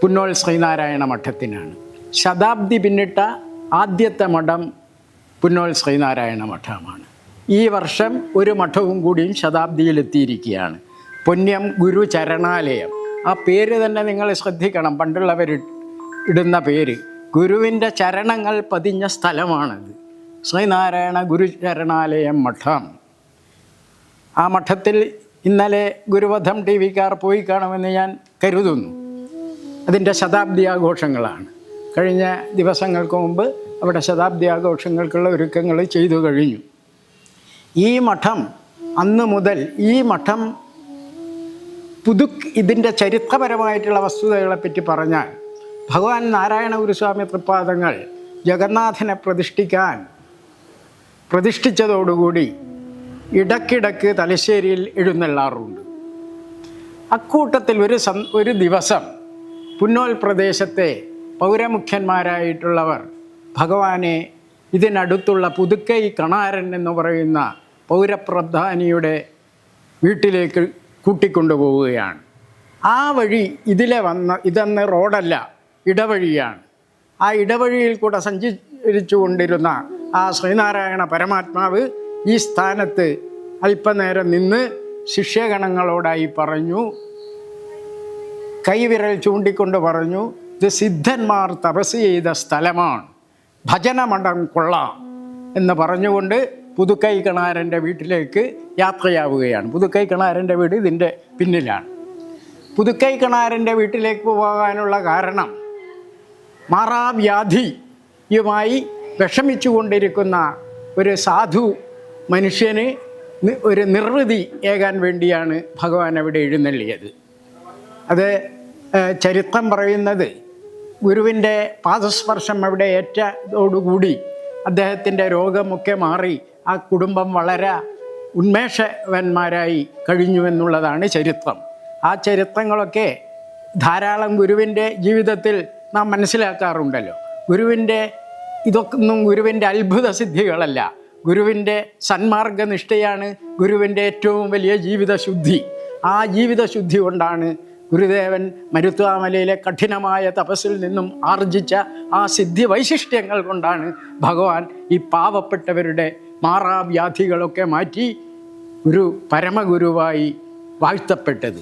പുന്നോൾ ശ്രീനാരായണ മഠത്തിനാണ്. ശതാബ്ദി പിന്നിട്ട ആദ്യത്തെ മഠം പുന്നോൾ ശ്രീനാരായണ മഠമാണ്. ഈ വർഷം ഒരു മഠവും കൂടിയും ശതാബ്ദിയിലെത്തിയിരിക്കുകയാണ്, പൊന്നം ഗുരു ചരണാലയം. ആ പേര് തന്നെ നിങ്ങൾ ശ്രദ്ധിക്കണം, പണ്ടുള്ളവർ ഇടുന്ന പേര്. ഗുരുവിൻ്റെ ചരണങ്ങൾ പതിഞ്ഞ സ്ഥലമാണത്, ശ്രീനാരായണ ഗുരുചരണാലയം മഠം. ആ മഠത്തിൽ ഇന്നലെ ഗുരുവധം ടി വിക്കാർ പോയി കാണുമെന്ന് ഞാൻ കരുതുന്നു. അതിൻ്റെ ശതാബ്ദി ആഘോഷങ്ങളാണ്. കഴിഞ്ഞ ദിവസങ്ങൾക്ക് മുമ്പ് അവിടെ ശതാബ്ദി ആഘോഷങ്ങൾക്കുള്ള ഒരുക്കങ്ങൾ ചെയ്തു കഴിഞ്ഞു. ഈ മഠം അന്ന് മുതൽ ഈ മഠം ഇതിൻ്റെ ചരിത്രപരമായിട്ടുള്ള വസ്തുതകളെപ്പറ്റി പറഞ്ഞാൽ, ഭഗവാൻ നാരായണ ഗുരുസ്വാമി തൃപ്പാദങ്ങൾ ജഗന്നാഥനെ പ്രതിഷ്ഠിച്ചതോടുകൂടി ഇടയ്ക്കിടയ്ക്ക് തലശ്ശേരിയിൽ എഴുന്നള്ളാറുണ്ട്. അക്കൂട്ടത്തിൽ ഒരു ദിവസം പുന്നോൽ പ്രദേശത്തെ പൗരമുഖ്യന്മാരായിട്ടുള്ളവർ ഭഗവാനെ ഇതിനടുത്തുള്ള പുതുക്കൈ കണാരൻ എന്ന് പറയുന്ന പൗരപ്രധാനിയുടെ വീട്ടിലേക്ക് കൂട്ടിക്കൊണ്ടുപോവുകയാണ്. ആ വഴി ഇതന്ന് റോഡല്ല, ഇടവഴിയാണ്. ആ ഇടവഴിയിൽ കൂടെ സഞ്ചരിച്ചു കൊണ്ടിരുന്ന ആ ശ്രീനാരായണ പരമാത്മാവ് ഈ സ്ഥാനത്ത് അല്പനേരം നിന്ന് ശിഷ്യഗണങ്ങളോടായി പറഞ്ഞു, കൈവിരൽ ചൂണ്ടിക്കൊണ്ട് പറഞ്ഞു, ഇത് സിദ്ധന്മാർ തപസ് ചെയ്ത സ്ഥലമാണ്, ഭജനമഠം കൊള്ളാം എന്ന് പറഞ്ഞുകൊണ്ട് പുതുക്കൈ കണാരൻ്റെ വീട്ടിലേക്ക് യാത്രയാവുകയാണ്. പുതുക്കൈ കണാരൻ്റെ വീട് ഇതിൻ്റെ പിന്നിലാണ്. പുതുക്കൈ കണാരൻ്റെ വീട്ടിലേക്ക് പോകാനുള്ള കാരണം, മാറാവ്യാധിയുമായി വിഷമിച്ചു കൊണ്ടിരിക്കുന്ന ഒരു സാധു മനുഷ്യന് ഒരു നിർവൃതി ഏകാൻ വേണ്ടിയാണ് ഭഗവാൻ അവിടെ എഴുന്നള്ളിയത്. അത് ചരിത്രം പറയുന്നത്, ഗുരുവിൻ്റെ പാദസ്പർശം അവിടെ ഏറ്റതോടുകൂടി അദ്ദേഹത്തിൻ്റെ രോഗമൊക്കെ മാറി ആ കുടുംബം വളരെ ഉന്മേഷവന്മാരായി കഴിഞ്ഞു എന്നുള്ളതാണ് ചരിത്രം. ആ ചരിത്രങ്ങളൊക്കെ ധാരാളം ഗുരുവിൻ്റെ ജീവിതത്തിൽ നാം മനസ്സിലാക്കാറുണ്ടല്ലോ. ഇതൊന്നും ഗുരുവിൻ്റെ അത്ഭുത സിദ്ധികളല്ല, ഗുരുവിൻ്റെ സന്മാർഗനിഷ്ഠയാണ് ഗുരുവിൻ്റെ ഏറ്റവും വലിയ ജീവിതശുദ്ധി. ആ ജീവിതശുദ്ധി കൊണ്ടാണ് ഗുരുദേവൻ മരുത്വാമലയിലെ കഠിനമായ തപസ്സിൽ നിന്നും ആർജിച്ച ആ സിദ്ധി വൈശിഷ്ട്യങ്ങൾ കൊണ്ടാണ് ഭഗവാൻ ഈ പാവപ്പെട്ടവരുടെ മാറാവ്യാധികളൊക്കെ മാറ്റി ഒരു പരമഗുരുവായി വാഴ്ത്തപ്പെട്ടത്.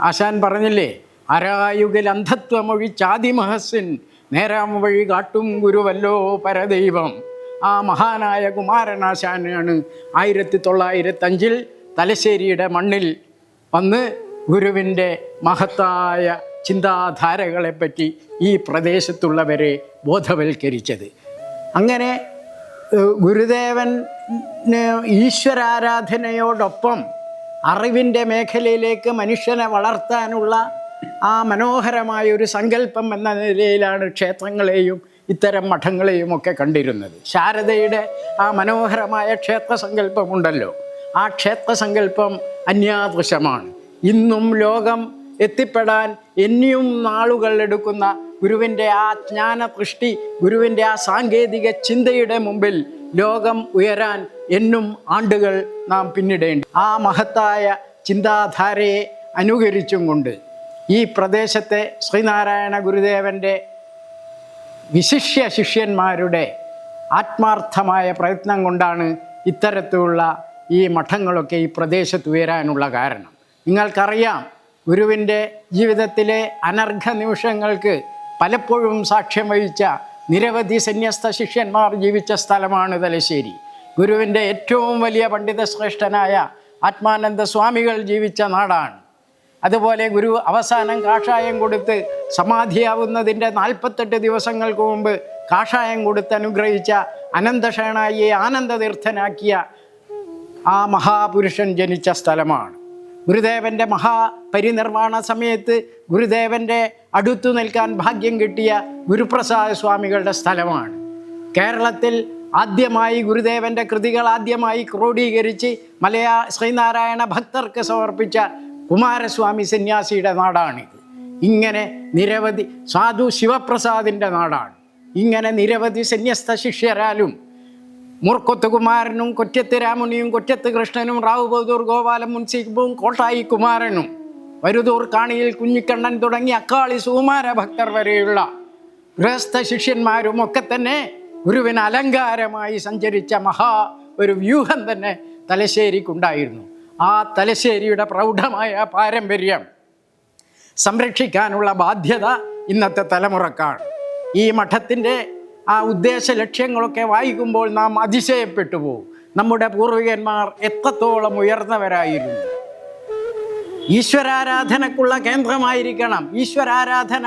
ആശാൻ പറഞ്ഞില്ലേ, അരായുഗിൽ അന്ധത്വമൊഴിച്ചാതിമഹസ്സിൻ നേരാം വഴി കാട്ടും ഗുരുവല്ലോ പരദൈവം. ആ മഹാനായ കുമാരനാശാനാണ് 1905 തലശ്ശേരിയുടെ മണ്ണിൽ വന്ന് ഗുരുവിൻ്റെ മഹത്തായ ചിന്താധാരകളെപ്പറ്റി ഈ പ്രദേശത്തുള്ളവരെ ബോധവൽക്കരിച്ചത്. അങ്ങനെ ഗുരുദേവൻ ഈശ്വരാരാധനയോടൊപ്പം അറിവിൻ്റെ മേഖലയിലേക്ക് മനുഷ്യനെ വളർത്താനുള്ള ആ മനോഹരമായ ഒരു സങ്കല്പം എന്ന നിലയിലാണ് ക്ഷേത്രങ്ങളെയും ഇത്തരം മഠങ്ങളെയും ഒക്കെ കണ്ടിരുന്നത്. ശാരദയുടെ ആ മനോഹരമായ ക്ഷേത്രസങ്കല്പമുണ്ടല്ലോ, ആ ക്ഷേത്രസങ്കല്പം അന്യാദൃശമാണ്. ഇന്നും ലോകം എത്തിപ്പെടാൻ ഇനിയും നാളുകൾ എടുക്കുന്ന ഗുരുവിൻ്റെ ആ ജ്ഞാനദൃഷ്ടി, ഗുരുവിൻ്റെ ആ സാങ്കേതിക ചിന്തയുടെ മുമ്പിൽ ലോകം ഉയരാൻ എന്നും ആണ്ടുകൾ നാം പിന്നിടേണ്ടി. ആ മഹത്തായ ചിന്താധാരയെ അനുകരിച്ചും കൊണ്ട് ഈ പ്രദേശത്തെ ശ്രീനാരായണ ഗുരുദേവൻ്റെ വിശിഷ്യ ശിഷ്യന്മാരുടെ ആത്മാർത്ഥമായ പ്രയത്നം കൊണ്ടാണ് ഇത്തരത്തിലുള്ള ഈ മഠങ്ങളൊക്കെ ഈ പ്രദേശത്ത് ഉയരാനുള്ള കാരണം. നിങ്ങൾക്കറിയാം, ഗുരുവിൻ്റെ ജീവിതത്തിലെ അനർഘ നിമിഷങ്ങൾക്ക് പലപ്പോഴും സാക്ഷ്യം വഹിച്ച നിരവധി സന്യസ്ത ശിഷ്യന്മാർ ജീവിച്ച സ്ഥലമാണ് തലശ്ശേരി. ഗുരുവിൻ്റെ ഏറ്റവും വലിയ പണ്ഡിത ശ്രേഷ്ഠനായ ആത്മാനന്ദ സ്വാമികൾ ജീവിച്ച നാടാണ്. അതുപോലെ ഗുരു അവസാനം കാഷായം കൊടുത്ത് സമാധിയാവുന്നതിൻ്റെ 48 ദിവസങ്ങൾക്ക് മുമ്പ് കാഷായം കൊടുത്ത് അനുഗ്രഹിച്ച അനന്തശേണായിയെ ആനന്ദതീർത്ഥനാക്കിയ ആ മഹാപുരുഷൻ ജനിച്ച സ്ഥലമാണ്. ഗുരുദേവൻ്റെ മഹാപരിനിർവാണ സമയത്ത് ഗുരുദേവൻ്റെ അടുത്തു നിൽക്കാൻ ഭാഗ്യം കിട്ടിയ ഗുരുപ്രസാദ സ്വാമികളുടെ സ്ഥലമാണ്. കേരളത്തിൽ ആദ്യമായി ഗുരുദേവൻ്റെ കൃതികൾ ആദ്യമായി ക്രോഡീകരിച്ച് ശ്രീനാരായണ ഭക്തർക്ക് സമർപ്പിച്ച കുമാരസ്വാമി സന്യാസിയുടെ നാടാണിത്. ഇങ്ങനെ നിരവധി സാധു ശിവപ്രസാദിൻ്റെ നാടാണ്. ഇങ്ങനെ നിരവധി സന്യസ്ത ശിഷ്യരാലും മൂർക്കൊത്ത് കുമാരനും കൊറ്റത്ത് രാമുണിയും കൊറ്റത്ത് കൃഷ്ണനും റാവു ബഹദൂർ ഗോപാലം മുൻസിബും കോട്ടായി കുമാരനും വരുതൂർ കാണിയിൽ കുഞ്ഞിക്കണ്ണൻ തുടങ്ങി അക്കാളി സുകുമാര ഭക്തർ വരെയുള്ള ഗൃഹസ്ഥ ശിഷ്യന്മാരും ഒക്കെ തന്നെ ഗുരുവിന് അലങ്കാരമായി സഞ്ചരിച്ച ഒരു വ്യൂഹം തന്നെ തലശ്ശേരിക്കുണ്ടായിരുന്നു. ആ തലശ്ശേരിയുടെ പ്രൗഢമായ പാരമ്പര്യം സംരക്ഷിക്കാനുള്ള ബാധ്യത ഇന്നത്തെ തലമുറക്കാണ്. ഈ മഠത്തിൻ്റെ ആ ഉദ്ദേശ ലക്ഷ്യങ്ങളൊക്കെ വായിക്കുമ്പോൾ നാം അതിശയപ്പെട്ടു പോകും. നമ്മുടെ പൂർവികന്മാർ എത്രത്തോളം ഉയർന്നവരായിരുന്നു. ഈശ്വരാരാധനക്കുള്ള കേന്ദ്രമായിരിക്കണം. ഈശ്വരാരാധന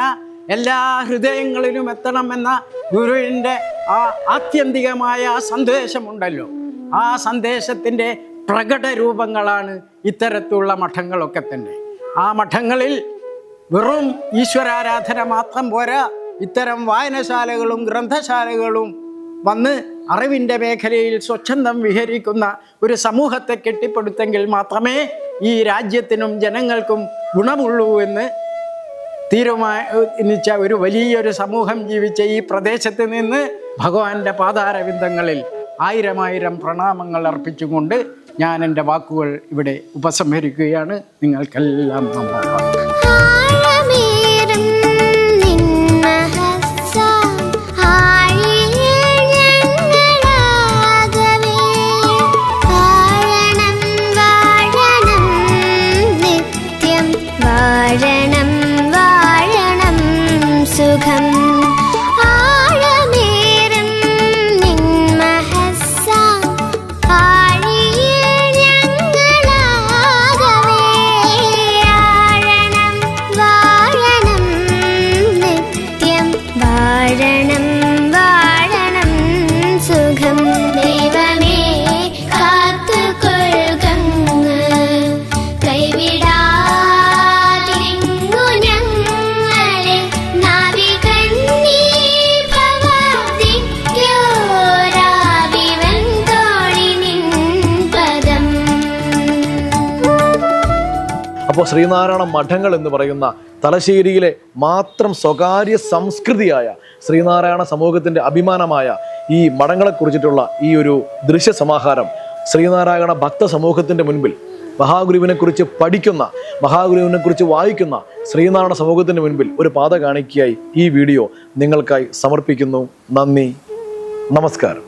എല്ലാ ഹൃദയങ്ങളിലും എത്തണമെന്ന ഗുരുവിൻ്റെ ആ ആത്യന്തികമായ ആ സന്ദേശമുണ്ടല്ലോ. ആ സന്ദേശത്തിൻ്റെ പ്രകട രൂപങ്ങളാണ് ഇത്തരത്തിലുള്ള മഠങ്ങളൊക്കെ തന്നെ. ആ മഠങ്ങളിൽ വെറും ഈശ്വരാരാധന മാത്രം പോരാ, ഇത്തരം വായനശാലകളും ഗ്രന്ഥശാലകളും വന്ന് അറിവിൻ്റെ മേഖലയിൽ സ്വച്ഛന്തം വിഹരിക്കുന്ന ഒരു സമൂഹത്തെ കെട്ടിപ്പടുത്തെങ്കിൽ മാത്രമേ ഈ രാജ്യത്തിനും ജനങ്ങൾക്കും ഗുണമുള്ളൂ എന്ന് തീരുമാനിച്ച ഒരു വലിയൊരു സമൂഹം ജീവിച്ച ഈ പ്രദേശത്ത് നിന്ന് ഭഗവാന്റെ പാതാരവിന്ദങ്ങളിൽ 1000 പ്രണാമങ്ങൾ അർപ്പിച്ചുകൊണ്ട് ഞാൻ എൻ്റെ വാക്കുകൾ ഇവിടെ ഉപസംഹരിക്കുകയാണ്. നിങ്ങൾക്കെല്ലാം നമസ്കാരം. അപ്പോൾ ശ്രീനാരായണ മഠങ്ങൾ എന്ന് പറയുന്ന തലശ്ശേരിയിലെ മാത്രം സ്വകാര്യ സംസ്കൃതിയായ ശ്രീനാരായണ സമൂഹത്തിൻ്റെ അഭിമാനമായ ഈ മഠങ്ങളെക്കുറിച്ചിട്ടുള്ള ഈ ഒരു ദൃശ്യ സമാഹാരം ശ്രീനാരായണ ഭക്ത സമൂഹത്തിൻ്റെ മുൻപിൽ മഹാഗുരുവിനെക്കുറിച്ച് പഠിക്കുന്ന, മഹാഗുരുവിനെക്കുറിച്ച് വായിക്കുന്ന ശ്രീനാരായണ സമൂഹത്തിൻ്റെ മുൻപിൽ ഒരു പാത കാണിക്കുകയായി ഈ വീഡിയോ നിങ്ങൾക്കായി സമർപ്പിക്കുന്നു. നന്ദി, നമസ്കാരം.